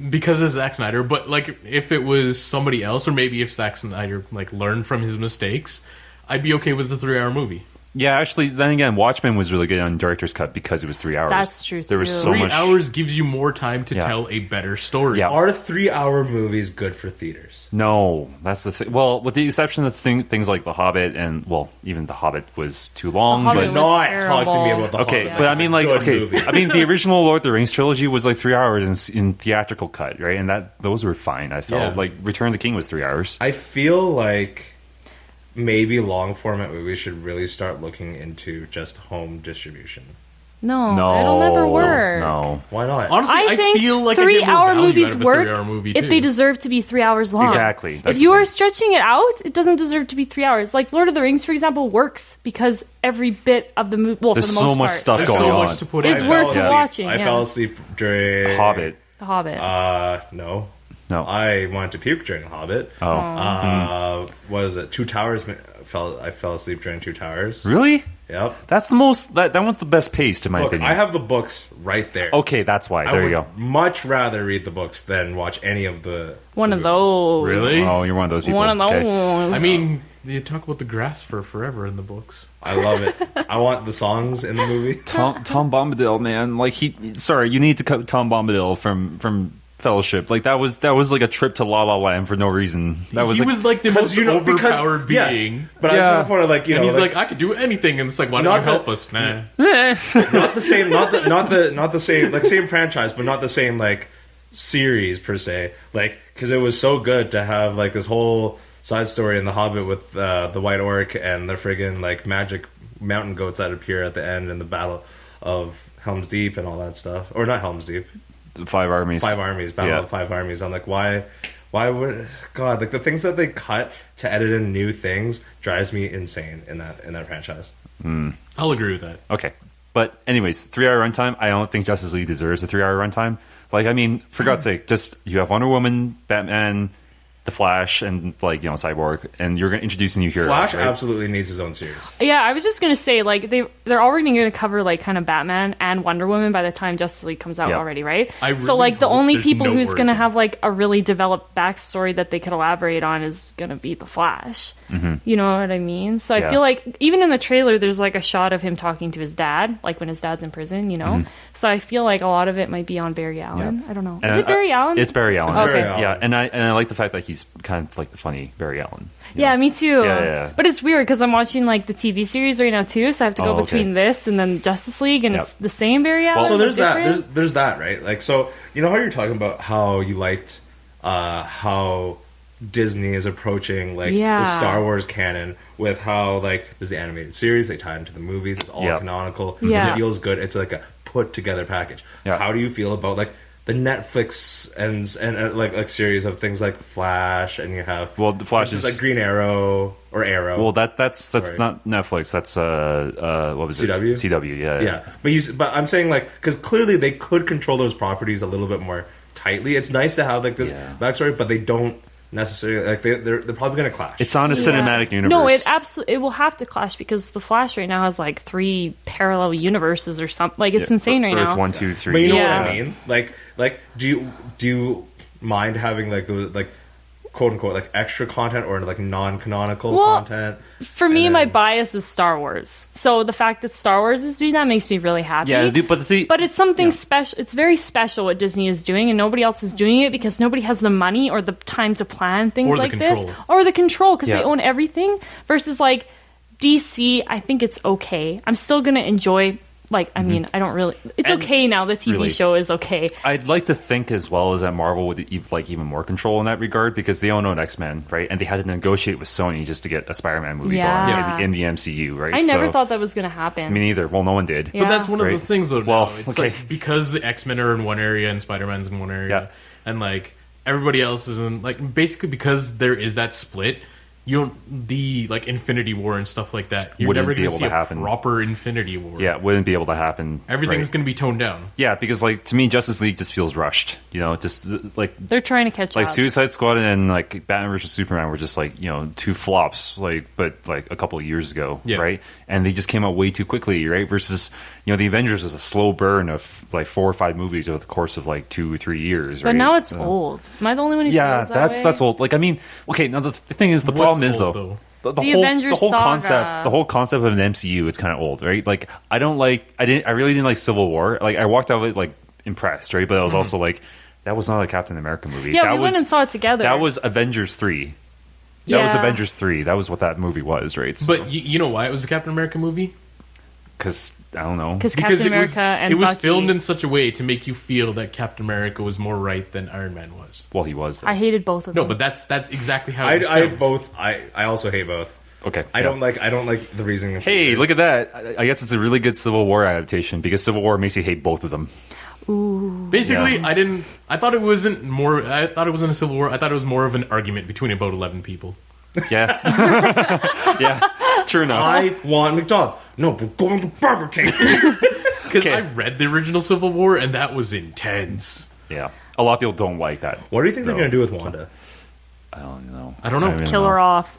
because of Zack Snyder, but like if it was somebody else, or maybe if Zack Snyder like learned from his mistakes, I'd be okay with the 3-hour movie. yeah, actually, then again, Watchmen was really good on director's cut because it was 3 hours. That's true, There was too. so 3 much. hours gives you more time to Yeah. tell a better story. Yeah. Are 3-hour movies good for theaters? No, that's the thing. Well, with the exception of things like The Hobbit and well, even The Hobbit was too long. The Hobbit but was Not terrible. talk to me about the okay, Hobbit. but I mean, like, Good okay, movie. I mean, the original Lord of the Rings trilogy was like 3 hours in theatrical cut, right? And those were fine. I felt Yeah. like Return of the King was 3 hours. I feel like maybe long format movies should really start looking into just home distribution. No, it'll never work. No. Why not? Honestly, I think feel like I get more 3-hour value movies out of a work 3-hour movie if too. they deserve to be 3 hours long. Exactly. That's If you the are thing. stretching it out, it doesn't deserve to be 3 hours. Like Lord of the Rings, for example, works because every bit of the movie, well, There's for the most so much part, stuff There's going so on. much to put It's in. worth watching. I fell asleep during Hobbit. The Hobbit. No. No. I wanted to puke during Hobbit. Oh. What is it? Two Towers. I fell asleep during Two Towers. Really? Yep. That's the most. That one's the best paced, in my Look, opinion. I have the books right there. Okay, that's why. I There would you go. much rather read the books than watch any of the One of movies. those. Really? Oh, you're one of those people. One of those. Okay. I mean, you talk about the grass for forever in the books. I love it. I want the songs in the movie. Tom Bombadil, man. Like sorry, you need to cut Tom Bombadil from Fellowship. Like that was like a trip to La La Land for no reason. That was he was like the most overpowered being. But I was going to point out, like, And he's like, I could do anything, and it's like, why don't you help us? Nah. not the same, not the same, like same franchise, but not the same like series per se. Like, because it was so good to have like this whole side story in The Hobbit with the White Orc and the friggin' like magic mountain goats that appear at the end in the Battle of Helm's Deep and all that stuff, or not Helm's Deep. The Five Armies. Battle of 5 Armies. I'm like, why would God, like the things that they cut to edit in new things drives me insane in that franchise. I'll agree with that. Okay. But anyways, 3-hour runtime, I don't think Justice League deserves a 3-hour runtime. Like, I mean, for God's sake, just you have Wonder Woman, Batman, The Flash, and like, you know, Cyborg, and you're going to introduce a new hero. Flash right? absolutely needs his own series. Yeah, I was just gonna say, like, they're already gonna cover like kind of Batman and Wonder Woman by the time Justice League comes out Yeah. already, right? I really so like the hope only there's people no who's gonna origin. have like a really developed backstory that they could elaborate on is gonna be the Flash. You know what I mean? So I Yeah. feel like even in the trailer, there's like a shot of him talking to his dad, like when his dad's in prison, you know. So I feel like a lot of it might be on Barry Allen. I don't know. And Is it Barry Allen? It's Barry Allen. Okay. Barry Allen. Yeah, and I like the fact that he's kind of like the funny Barry Allen. Yeah, me too. Yeah. But it's weird because I'm watching like the TV series right now too, so I have to go Oh, okay. between this and then Justice League, and Yep. it's the same Barry Allen. So there's but that. different? There's that, right? Like, so you know how you're talking about how you liked how Disney is approaching like Yeah. the Star Wars canon with how like there's the animated series, they tie into the movies, it's all Yeah. canonical. Yeah. It feels good. It's like a put together package. Yeah. How do you feel about like the Netflix and like series of things like Flash, and you have Well, the Flash just is like Green Arrow or Arrow. well, that's Sorry. not Netflix. That's what was CW? it? CW. Yeah. Yeah, but I'm saying like because clearly they could control those properties a little bit more tightly. It's nice to have like this Yeah. backstory, but they don't necessarily like they're probably going to clash. It's on a cinematic universe. No, it will have to clash because the Flash right now has like 3 parallel universes or something. Like it's insane right Earth now. 1, 2, 3. but you know Yeah. what I mean? Like do you mind having like those like quote unquote like extra content or like non-canonical Well, content? For me, And my then- bias is Star Wars. So the fact that Star Wars is doing that makes me really happy. Yeah, but it's something special. It's very special what Disney is doing, and nobody else is doing it because nobody has the money or the time to plan things Or the like control. this, or the control because Yeah. they own everything. Versus like DC, I think it's okay. I'm still gonna enjoy. Like, I mean, I don't really. It's And okay now. The TV really- show is okay. I'd like to think as well as that Marvel would like even more control in that regard because they own X-Men, right? And they had to negotiate with Sony just to get a Spider-Man movie Yeah. going in the MCU, right? I never So- thought that was gonna happen. Me neither. Well, no one did. Yeah. But that's one of Right. the things, though. Well, Now. It's okay. like because the X-Men are in one area and Spider-Man's in one area, Yeah. and like everybody else is in like basically because there is that split. You don't the like Infinity War and stuff like that. You're Wouldn't never be going to able see to a happen. proper Infinity War. Yeah, it wouldn't be able to happen. Everything's right? going to be toned down. Yeah, because like to me, Justice League just feels rushed. You know, just like They're trying to catch like up. Suicide Squad and like Batman vs Superman were just like, you know, 2 flops, like, but like a couple of years ago, Yeah. right? And they just came out way too quickly, right? Versus, you know, the Avengers was a slow burn of like 4 or 5 movies over the course of like 2 or 3 years, right? But now it's old. Am I the only one who Yeah, feels that way? that's old. Like, I mean, okay, now the thing is, the What's problem is old, though. though? The Avengers saga. concept, the whole concept of an MCU, it's kind of old, right? Like, I really didn't like Civil War. Like, I walked out of it like impressed, right? But I was also like, that was not a Captain America movie. Yeah, that we went and saw it together. That was Avengers 3. That was Yeah. Avengers 3. That was what that movie was, right? But you know why it was a Captain America movie? because I don't know. because Captain America and it was Bucky. filmed in such a way to make you feel that Captain America was more right than Iron Man was. Well, he was. Though. I hated both of them. No, but that's exactly how it was I filmed. both. I also hate both. Okay. I don't like the reasoning. Hey, look at that. I guess it's a really good Civil War adaptation because Civil War makes you hate both of them. Ooh. Basically, I thought it wasn't a Civil War. I thought it was more of an argument between about 11 people. Yeah. Yeah. True enough. I want McDonald's. No, we're going to Burger King. Because I read the original Civil War, and that was intense. Yeah. A lot of people don't like that. What do you think they're going to do with Wanda? I don't know. I don't know. really Kill know. her off.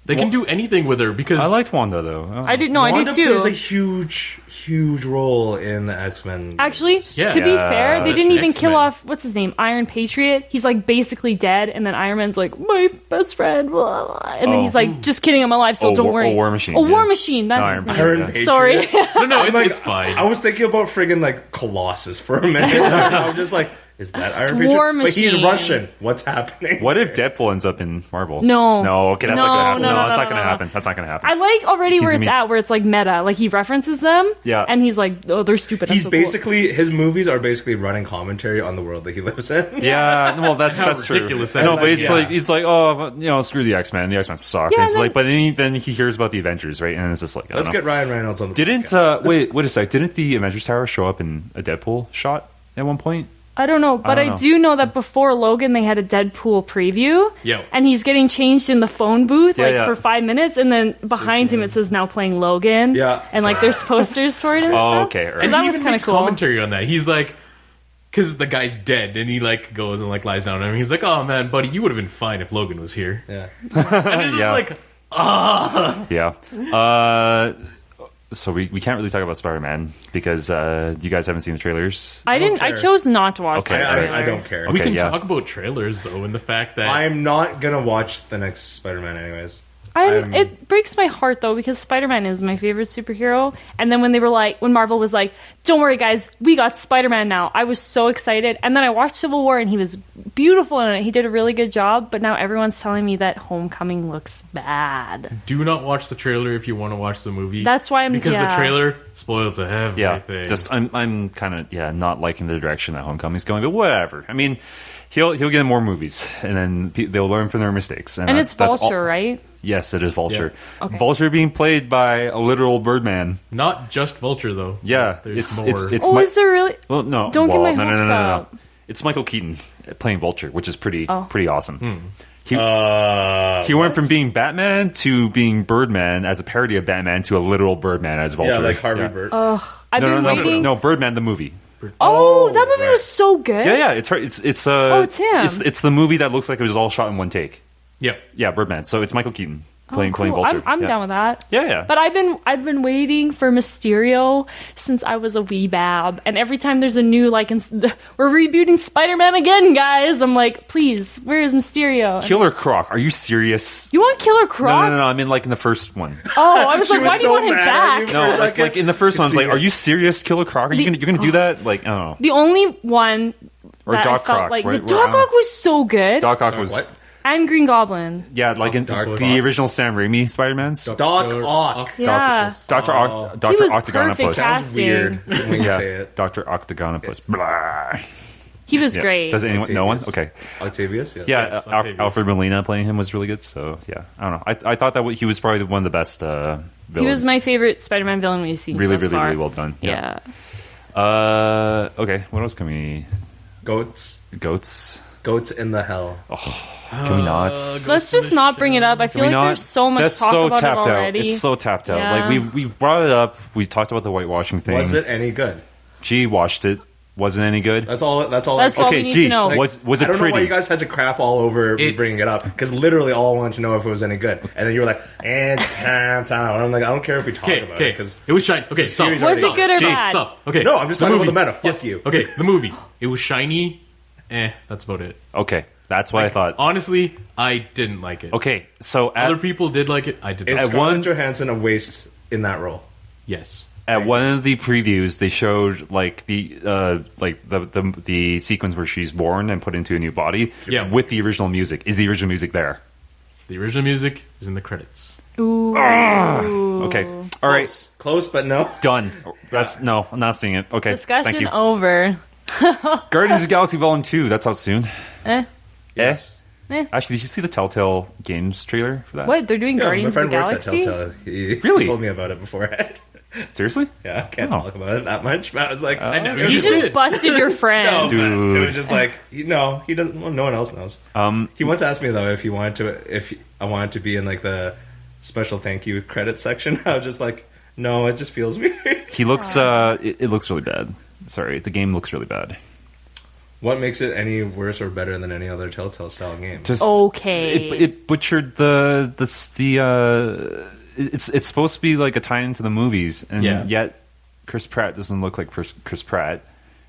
They can do anything with her because I liked Wanda though. I did I Wanda did too. plays a huge role in the X-Men. Actually, Yeah. to be fair, they That's didn't even kill X-Men. off what's his name, Iron Patriot. He's like basically dead, and then Iron Man's like my best friend, blah, blah. And then he's like, just kidding, I'm alive, so don't worry. War Machine. War yeah. Machine. That's Iron his Man, name. Iron yeah. Patriot. Sorry. no, I'm like, it's fine. I was thinking about friggin' like Colossus for a minute. I'm just like, is that Iron Patriot? War But he's Machine. Russian. What's happening? What if Deadpool ends up in Marvel? No. No, okay, that's No, not gonna happen. no, No, no, that's no, not gonna no, no. happen. That's not gonna happen. I like already He's where gonna it's be- at, where it's like meta. Like he references them, Yeah. and he's like, "Oh, they're stupid." I'm He's so cool. basically his movies are basically running commentary on the world that he lives in. Yeah, well, that's How true. ridiculous I know, that but is. it's like, oh, screw the X-Men. The X-Men suck. Yeah, It's and like, but then he hears about the Avengers, right? And it's just like, I Let's don't get know. Ryan Reynolds on the Didn't podcast. wait a sec? Didn't the Avengers Tower show up in a Deadpool shot at one point? I don't know, but don't I know. do know that before Logan, they had a Deadpool preview. Yo. And he's getting changed in the phone booth Yeah. for 5 minutes, and then behind him it says now playing Logan. Yeah. And like there's posters for it and Oh, stuff. okay, alright. So And that he was even kind of makes cool. commentary on that. He's like, because the guy's dead, and he like goes and like lies down on him. He's like, "Oh man, buddy, you would have been fine if Logan was here." Yeah. And it's Yeah. just like, Yeah. So we can't really talk about Spider-Man because you guys haven't seen the trailers. I didn't. I care. chose not to watch. Okay, the I- trailer. I don't care. we Okay, can yeah. talk about trailers though, and the fact that I'm not gonna watch the next Spider-Man anyways. It breaks my heart though because Spider-Man is my favorite superhero. And then when Marvel was like, "Don't worry, guys, we got Spider-Man now," I was so excited. And then I watched Civil War, and he was beautiful in it. He did a really good job. But now everyone's telling me that Homecoming looks bad. do not watch the trailer if you want to watch the movie. That's why I'm because yeah. the trailer spoils Yeah, everything. just I'm kind of not liking the direction that Homecoming's going, but whatever. I mean, he'll get more movies, and then they'll learn from their mistakes. And that's- it's that's Vulture, all- right? Yes, it is Vulture. Yeah. Okay. Vulture being played by a literal Birdman. not just Vulture though. Yeah, There's it's more. it's Oh, Mi- is there really? well, no, Don't get well, my hopes no. up. It's Michael Keaton playing Vulture, which is pretty awesome. Hmm. He went from being Batman to being Birdman as a parody of Batman to a literal Birdman as Vulture. Yeah, like Harvey Yeah. Burt. I've been waiting. No, Birdman the movie. Oh, that movie right. was so good. Yeah, it's hard. It's it's him. It's the movie that looks like it was all shot in one take. Yep. Yeah, Birdman. So it's Michael Keaton playing Cool. Vulture. I'm yeah. down with that. Yeah. But I've been waiting for Mysterio since I was a wee bab, and every time there's a new we're rebooting Spider-Man again, guys. I'm like, please, where is Mysterio? Killer Croc. Are you serious? You want Killer Croc? No. I mean, like in the first one. Oh, I was She like, was why do you so want him mad at back? you. No, For a second. like in the first one, I was see like, it. are you serious, Killer Croc? Are you gonna do that? Like, I don't know. The only one Or that Doc I felt Croc, like right? the Doc Ock was so good, Doc Ock was What? and Green Goblin. yeah, like in Doc the Ock. original Sam Raimi Spider-Man's. Doc Ock. Yeah, Doctor he was perfect Octagonopus. Sounds casting. weird when you Yeah, say it. Doctor Octagonopus. Blah. He was Yeah. great. Does anyone? No one? Octavius. Okay. Octavius, yes. Yeah, Yes, Octavius. Alfred Molina playing him was really good. So yeah, I don't know. I thought that he was probably one of the best villains. He was my favorite Spider-Man villain we've seen. really, thus really, far. really well done. Yeah. Okay. What else can we? Goats. Goats. Goats in the hell. Can we not? Let's just not bring it up. I feel Can we like not? there's so much That's talk so about tapped it already. out. It's so tapped out. Yeah. Like we've brought it up. We talked about the whitewashing thing. Was it any good? G watched it. Wasn't any good. That's all. That's all. That's all Okay, we need G, to know. Like, was I it don't know why pretty? you guys had to crap all over me It- bringing it up because literally all I wanted to know if it was any good, and then you were like, "It's time." And I'm like, I don't care if we talk Okay, about okay, it because it was shiny. Okay, stop. series Was already- it good or Jake, bad? stop. Okay, No, I'm just the talking about movie. the meta. Fuck you. Okay, the movie. It was shiny. That's about it. Okay, that's what I thought. Honestly, I didn't like it. Okay, so Other people did like it. I did Is not. At Scarlett one- Johansson a waste in that role? Yes. at one of the previews, they showed like the sequence where she's born and put into a new body. Yeah. With the original music. Is the original music there? The original music is in the credits. Ooh. Okay. All right. Close, but no. Done. That's no. I'm not seeing it. Okay. Thank Discussion you. over. Guardians of the Galaxy Volume 2. That's out soon. Eh. Yes. Actually, did you see the Telltale Games trailer for that? What? They're doing Yeah, my Guardians of friend the works at Galaxy? Telltale. He Really? told me about it beforehand. Seriously? Yeah, I can't Oh. talk about it that much. But I was like, I know. You It was You just just did. busted your no, friend. but Dude. it was just like, he doesn't. Well, no one else knows. He once asked me though if I wanted to be in like the special thank you credits section. I was just like, no, it just feels weird. He looks. It looks really bad. Sorry, the game looks really bad. What makes it any worse or better than any other Telltale style game? Just Okay. it butchered it's supposed to be like a tie-in to the movies, and Yeah. yet Chris Pratt doesn't look like Chris Pratt,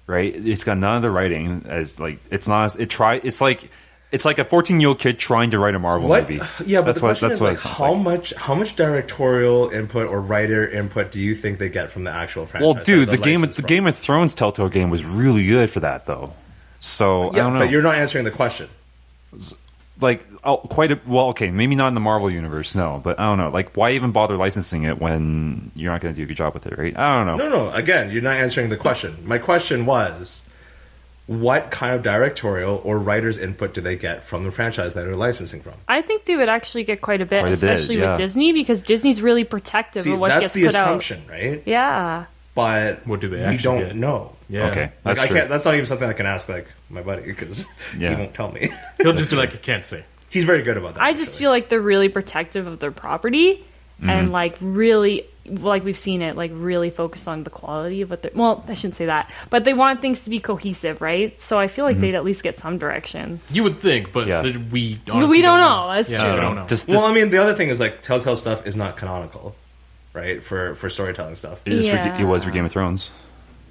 right? It's got none of the writing as like it's not. It's like a 14-year-old kid trying to write a Marvel movie. Yeah, but that's the question is like, it sounds how much directorial input or writer input do you think they get from the actual franchise? Well, dude, or the license from? Game of Thrones Telltale game was really good for that, though. So I Yeah, don't know. but you're not answering the question. Like okay, maybe not in the Marvel universe, no, but I don't know. Like, why even bother licensing it when you're not going to do a good job with it, right? I don't know. No. Again, you're not answering the question. My question was, what kind of directorial or writer's input do they get from the franchise that they're licensing from? I think they would actually get quite a bit, Quite a bit, especially yeah. with Disney, because Disney's really protective See, of what that's gets the put assumption, right? out. Yeah. But What do they we actually don't get? know. Yeah. Okay, Like, that's I true. can't. That's not even something I can ask like my buddy because Yeah. he won't tell me. He'll just be like, I can't say. He's very good about that. I just feel like they're really protective of their property and like really like we've seen it like really focus on the quality of what they're well, I shouldn't say that. But they want things to be cohesive, right? So I feel like they'd at least get some direction. You would think, but Yeah. we We honestly don't know. That's Yeah, true. we don't know. Just, Well, I mean, the other thing is like Telltale stuff is not canonical, right? For storytelling stuff. it was for Yeah. Game of Thrones.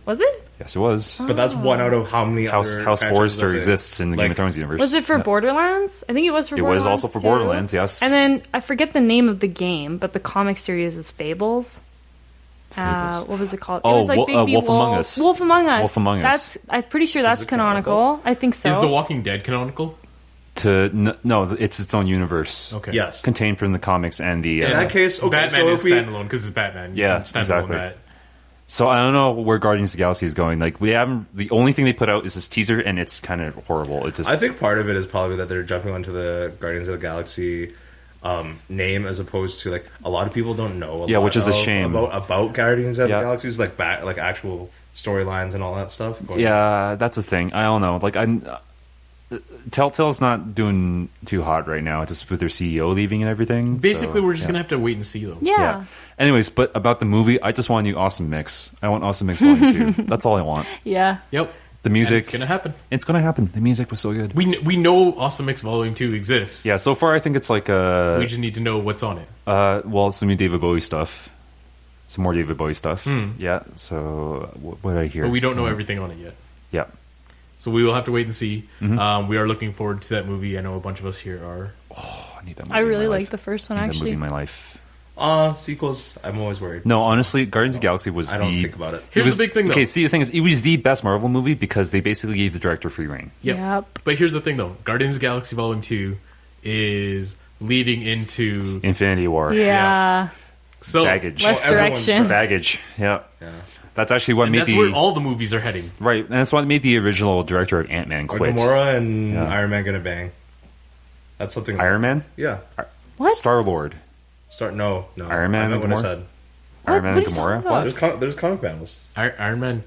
Was it? Yes, it was. But that's one out of how many House other House franchises Forrester of it. exists in the Like, Game of Thrones universe. Was it for Yeah. Borderlands? I think it was for It Borderlands. was also for too. Borderlands, yes. And then I forget the name of the game, but the comic series is Fables. Fables. What was it called? Oh, it was like Baby Wolf Among Us. Wolf Among Us. Wolf Among Us. I'm pretty sure that's it canonical. I think so. Is The Walking Dead canonical? No, it's its own universe. Okay. Yes. Contained from the comics and the. In that case, okay, Batman so is if we standalone because it's Batman. You Yeah, can stand exactly. alone that. So I don't know where Guardians of the Galaxy is going. Like we haven't. The only thing they put out is this teaser, and it's kind of horrible. It just. I think part of it is probably that they're jumping onto the Guardians of the Galaxy name as opposed to like a lot of people don't know. Yeah, lot which is a of- shame. about Guardians of Yeah. the Galaxies, like like actual storylines and all that stuff. going on. Yeah, that's the thing. I don't know. Like I'm. Telltale's not doing too hot right now, just with their CEO leaving and everything. Basically, so, we're just yeah. gonna have to wait and see, though. yeah. Anyways, but about the movie, I just want a new Awesome Mix. I want Awesome Mix Volume 2. That's all I want. Yeah. Yep. The music. And it's gonna happen. It's gonna happen. The music was so good. We know Awesome Mix Volume 2 exists. Yeah, so far I think it's like We just need to know what's on it. well, some new David Bowie stuff. Some more David Bowie stuff. Yeah, so what did I hear? But we don't know everything on it yet. Yeah. So we will have to wait and see. We are looking forward to that movie. I know a bunch of us here are. Oh, I need that movie I in my really life. like the first one I need that actually. movie in my life. Sequels. I'm always worried. No, honestly, Guardians of the Galaxy was I don't think about it. Here's was, the big thing, though. Okay, see, the thing is, it was the best Marvel movie because they basically gave the director free reign. Yep. But here's the thing, though. Guardians of the Galaxy Volume 2 is leading into... Infinity War. Yeah. So, Baggage. Less everyone's direction. Baggage. Yeah. Yeah. That's actually what and made that's the... where all the movies are heading. Right, and that's what made the original director of Ant-Man Are quit. Gamora and Yeah. Iron Man gonna bang? That's something. Iron Man? Yeah. What? Star-Lord. No. Iron Man I meant and what I Gamora? said. Iron Man What and are you Gamora? talking about? What? There's comic panels. Iron Man,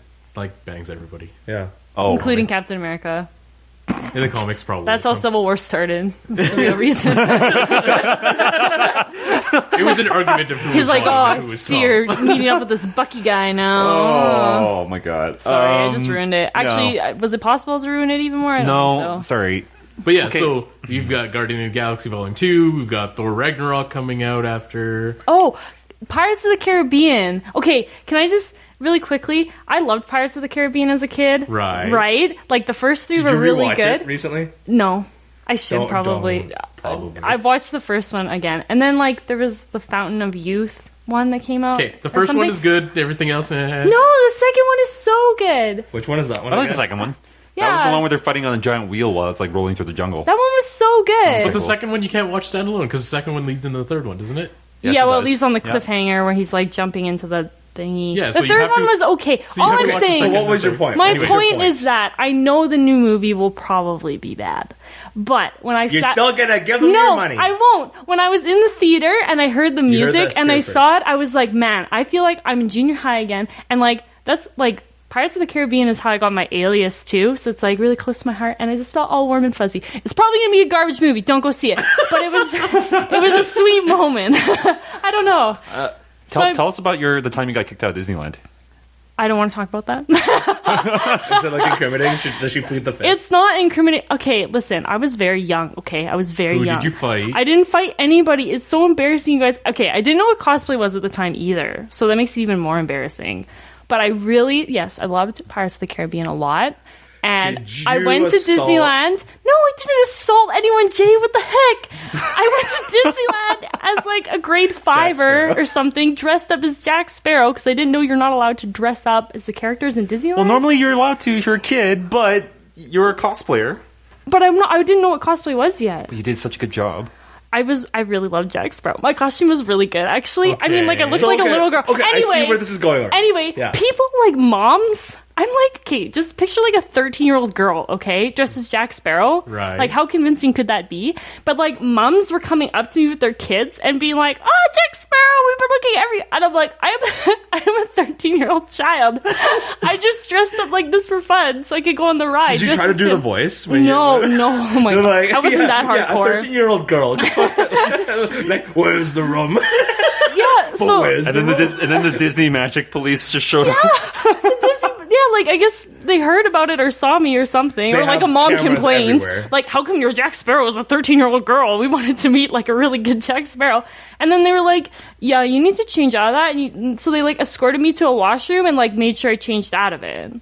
bangs everybody. Yeah. Oh, Including right. Captain America. In the comics, probably. That's how Some- Civil War started. That's the real reason. It was an argument of who He's was like, wrong oh, and I who was see you're strong." meeting up with this Bucky guy now. Oh, my God. Sorry, I just ruined it. Actually, no. was it possible to ruin it even more? I don't No, think so. sorry. But yeah, Okay. so you've got Guardian of the Galaxy Volume 2, we've got Thor Ragnarok coming out after. Oh, Pirates of the Caribbean. Okay, can I just really quickly? I loved Pirates of the Caribbean as a kid. Right. Right? Like the first three Did were you really rewatch good. it recently? No, I should Don't- probably. probably. I watched the first one again, and then like there was the Fountain of Youth one that came out. Okay, the or first one something. is good, everything else. No, the second one is so good. Which one is that one? I like the again? second one. Yeah. That was the one where they're fighting on a giant wheel while it's like rolling through the jungle. That one was so good. But the Cool. second one you can't watch standalone because the second one leads into the third one, doesn't it? Yes, yeah, it well, it does. leaves on the Yeah. cliffhanger where he's like jumping into the thingy. Yeah, the so you third have one to- was okay. so you All have to I'm watch the saying, second what was your point? my What was your point is that I know the new movie will probably be bad, but when I You're sat, still gonna give them no, your money. I won't. When I was in the theater and I heard the heard music that and I here saw it, first. I was like, man, I feel like I'm in junior high again, and like that's like. Pirates of the Caribbean is how I got my alias too, so it's like really close to my heart, and I just felt all warm and fuzzy. It's probably gonna be a garbage movie. Don't go see it. But it was a sweet moment. I don't know. Tell us about the time you got kicked out of Disneyland. I don't want to talk about that. Is it like incriminating? Does she plead the fifth? It's not incriminating. Okay, listen, I was very young. Okay, I was very Who young. did you fight? I didn't fight anybody. It's so embarrassing, you guys. Okay, I didn't know what cosplay was at the time either, so that makes it even more embarrassing. But I really, yes, I loved Pirates of the Caribbean a lot. And Did I you went to assault- Disneyland. No, I didn't assault anyone, Jay. What the heck? I went to Disneyland as like a grade fiver Sparrow. or something, dressed up as Jack Sparrow, because I didn't know you're not allowed to dress up as the characters in Disneyland. Well, normally you're allowed to. You're a kid, but you're a cosplayer. But I'm not. I didn't know what cosplay was yet. You did such a good job. I really loved Jack Sparrow. My costume was really good, actually. I mean, like, I looked like a little girl. Okay, anyway, I see where this is going. Anyway, Yeah. people like moms. I'm like, okay, just picture like a 13-year-old girl, okay, dressed as Jack Sparrow. Right. Like, how convincing could that be? But like, moms were coming up to me with their kids and being like, "Oh, Jack Sparrow, we've been looking and I'm like, I'm a 13-year-old child. I just dressed up like this for fun, so I could go on the ride. Did you just try to as do the him. voice? No, oh my They're god, like, I wasn't that Yeah, a hardcore. 13-year-old girl. Like, where's the rum? Yeah, so Where's And the then rum? and then the Disney Magic Police just showed up. yeah, like I guess they heard about it or saw me or something, They or like have a mom cameras complained, everywhere. like, how come your Jack Sparrow was a 13-year-old girl? We wanted to meet like a really good Jack Sparrow. And then they were like, yeah, you need to change out of that. So they like escorted me to a washroom and like made sure I changed out of it.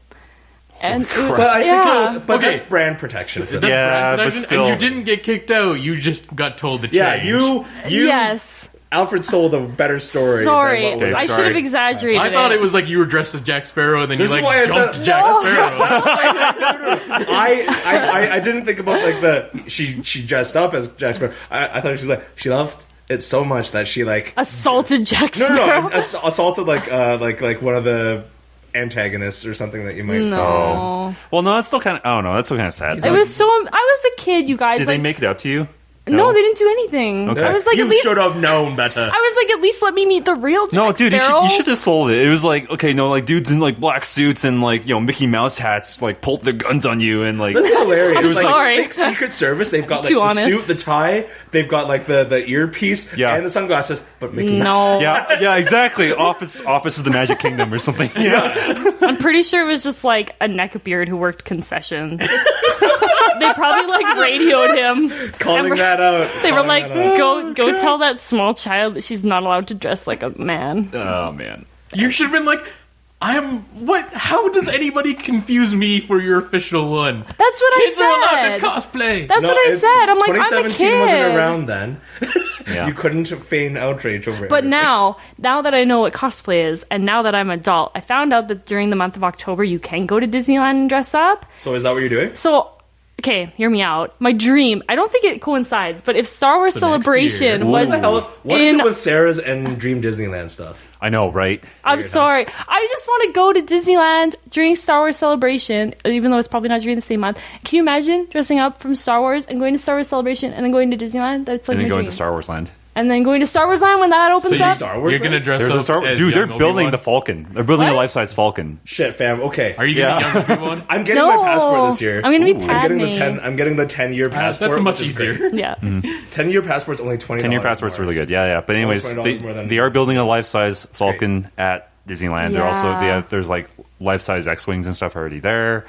And But I think yeah. that's brand protection for them. That's Yeah, brand but protection, still. And you didn't get kicked out. You just got told to change. Yeah, you Yes. Alfred sold a better story. Sorry, Than what was I sorry. should have exaggerated. I thought it was like you were dressed as Jack Sparrow, and then This you is why I like said- jumped Jack No. Sparrow. I didn't think about like she dressed up as Jack Sparrow. I thought she was like she loved it so much that she like assaulted Jack no Sparrow. assaulted like one of the antagonists or something that you might say. No. Well, no, that's still kind of. I don't know. That's still kind of sad. It was so. I was a kid, you guys. Did like, they make it up to you? No, they didn't do anything. Okay. I was like, You at least should have known better. I was like, at least let me meet the real Jack No, dude, Sparrow. you should have sold it. It was like, okay, no, like dudes in like black suits and like, you know, Mickey Mouse hats like pulled their guns on you and like. That'd be hilarious. I'm It was like sorry. fake Secret Service. They've got like Too the honest. suit, the tie. They've got like the earpiece Yeah. and the sunglasses. But Mickey Mouse. No, Yeah, exactly. Office of the Magic Kingdom or something. Yeah. I'm pretty sure it was just like a neckbeard who worked concessions. They probably like radioed him. Calling And that out. They were Calling like, that out. go tell that small child that she's not allowed to dress like a man. Oh man. You should have been like, what? How does anybody confuse me for your official one? That's what Kids are allowed I to said. cosplay. That's No, what I it's- said. I'm like, I'm a 2017 kid. wasn't around then. Yeah. You couldn't feign outrage over it. But now that I know what cosplay is, and now that I'm adult, I found out that during the month of October you can go to Disneyland and dress up. So is that what you're doing? So, okay, hear me out. My dream, I don't think it coincides, but if Star Wars So next Celebration year. was What the hell? What is in... it with Sarah's and Dream Disneyland stuff? I know, right? I'm sorry. I just want to go to Disneyland during Star Wars Celebration, even though it's probably not during the same month. Can you imagine dressing up from Star Wars and going to Star Wars Celebration and then going to Disneyland? That's like And then my going dream. to Star Wars Land. And then going to Star Wars Land when that opens So up. Star Wars You're gonna land? dress There's up a Star Wars. as Dude, they're young building Obi-Wan? the Falcon. They're building a What? life-size Falcon. Shit, fam. Okay. Are you Yeah. gonna be young Obi-Wan? I'm getting No. my passport this year. I'm gonna be Ooh. Padme. I'm getting the 10-year passport. That's much which is great. easier. Yeah. 10-year passport's only $20. 10-year passport's more. really good. Yeah. But anyways, $20 more than- they are building a life-size Falcon at Disneyland. They're also Yeah. there's like life-size X-wings and stuff already there.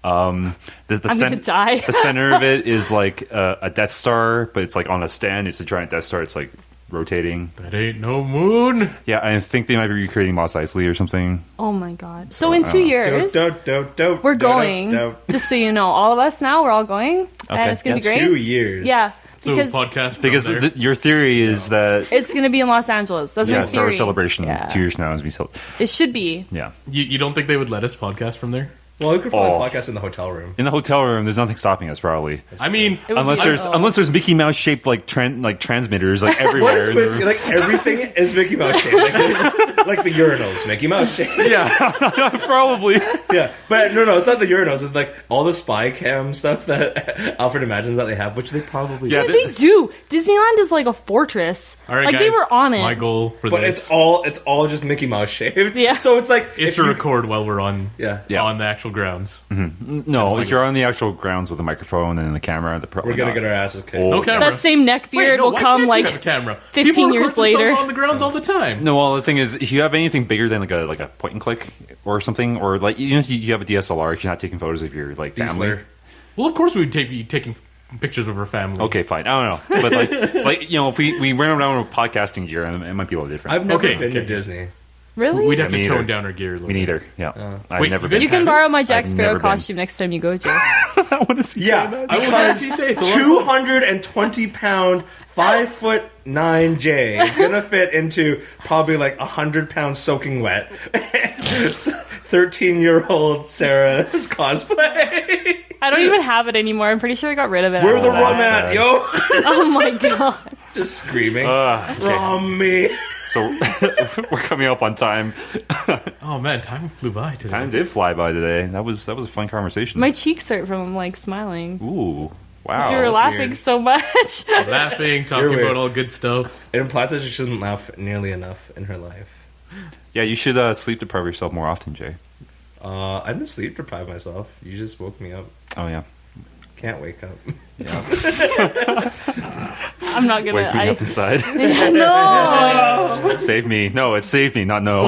The I'm gonna die. the center of it is like a Death Star, but it's like on a stand. It's a giant Death Star. It's like rotating. That ain't no moon. Yeah, I think they might be recreating Mos Eisley or something. Oh my god. So in 2 years, we're going. Just so you know, all of us now, we're all going. And it's going to be great. 2 years. Yeah. So Because podcast Because from there. your theory is that it's going to be in Los Angeles. That's my Star theory. Wars Celebration Yeah. 2 years from now is be so. It should be. Yeah. You don't think they would let us podcast from there? Well, we could probably Oh. podcast in the hotel room. In the hotel room, there's nothing stopping us, probably. I mean, It would be- Unless there's Mickey Mouse shaped like transmitters like What everywhere. is with, like everything is Mickey Mouse shaped, like the urinals, Mickey Mouse shaped. Yeah, probably. Yeah, but no, it's not the urinals. It's like all the spy cam stuff that Alfred imagines that they have, which they probably Yeah, do. They do. Disneyland is like a fortress. all right, like guys, they were on it. My goal for But this it's all just Mickey Mouse shaped. Yeah. So it's like is if to you- record while we're on Yeah. on the actual grounds. No, if you're on the actual grounds with a microphone and the camera, We're gonna get our asses kicked. Oh. No camera. That same neck beard no, will why come can't like you have a camera. 15 People years record themselves later. on the grounds all the time. No, well, the thing is, if you have anything bigger than like a point and click or something, or like even if you have a DSLR, if you're not taking photos of your like family. Diesler. Well, of course we'd be taking pictures of our family. Okay, fine. I don't know, but like if we ran around with podcasting gear, it might be a little different. I've never Okay, been to okay. Disney. really. We'd have Me to neither. tone down our gear a little. Me neither. Yeah, I've Wait, never you been. guys You can have borrow my Jack I've Sparrow never been. costume next time you go, Jay. I want to see. Yeah, I will because actually say it's a lot of fun. 220-pound, 5'9" Jay is gonna fit into probably like 100 pounds soaking wet. 13-year-old Sarah's cosplay. I don't even have it anymore. I'm pretty sure I got rid of it. Where the after rum that. at, yo? Oh my god. Just screaming. Okay. Rum me. So we're coming up on time. Oh man, time flew by today. Time did fly by today. That was a fun conversation. My cheeks hurt from like smiling. Ooh, wow. Because we were that's laughing weird. so much. Laughing, talking You're weird. about all good stuff. It implies that she shouldn't laugh nearly enough in her life. Yeah, you should sleep deprive yourself more often, Jay. I didn't sleep deprive myself. You just woke me up. Oh yeah. Can't wake up. Yeah. I'm not gonna. Wake me up to side. No. Save me. No, it's save me, not no.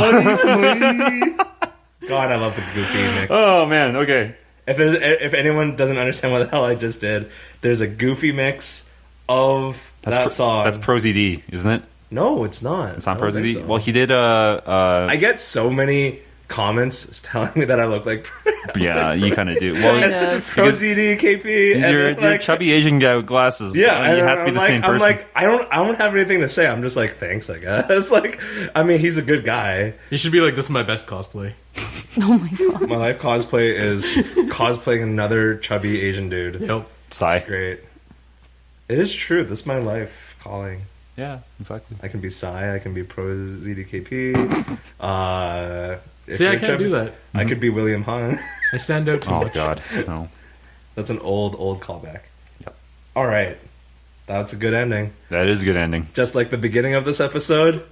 God, I love the goofy mix. Oh man. Okay. If anyone doesn't understand what the hell I just did, there's a goofy mix of that song. That's Pro ZD, isn't it? No, it's not. It's not I Pro don't think ZD. so. Well, he did. I get so many comments telling me that I look like Yeah, you kind of do. Well, Kind of. Pro ZD KP. and you're then, a chubby Asian guy with glasses. Yeah, you and have to be I'm the like, same I'm person. like, I don't have anything to say. I'm just like, thanks, I guess. Like, I mean, he's a good guy. You should be like, this is my best cosplay. Oh my god. My life cosplay is cosplaying another chubby Asian dude. Yep. Sigh. Great. It is true. This is my life calling. Yeah, exactly. I can be Psy. I can be Pro ZDKP. If See, I you're can't do that. I could be William Hung. I stand out too Oh much. God, no. That's an old callback. Yep. All right. That's a good ending. That is a good ending. Just like the beginning of this episode.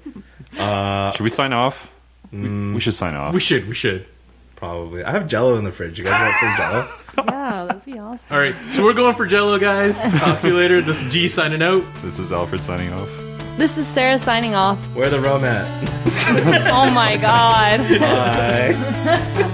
Should we sign off? We should sign off. We should. Probably. I have Jello in the fridge. You guys want some Jello? Yeah, that'd be awesome. All right, so we're going for Jello, guys. Talk to you later. This is G signing out. This is Alfred signing off. This is Sarah signing off. Where the rum at? Oh my god. Bye.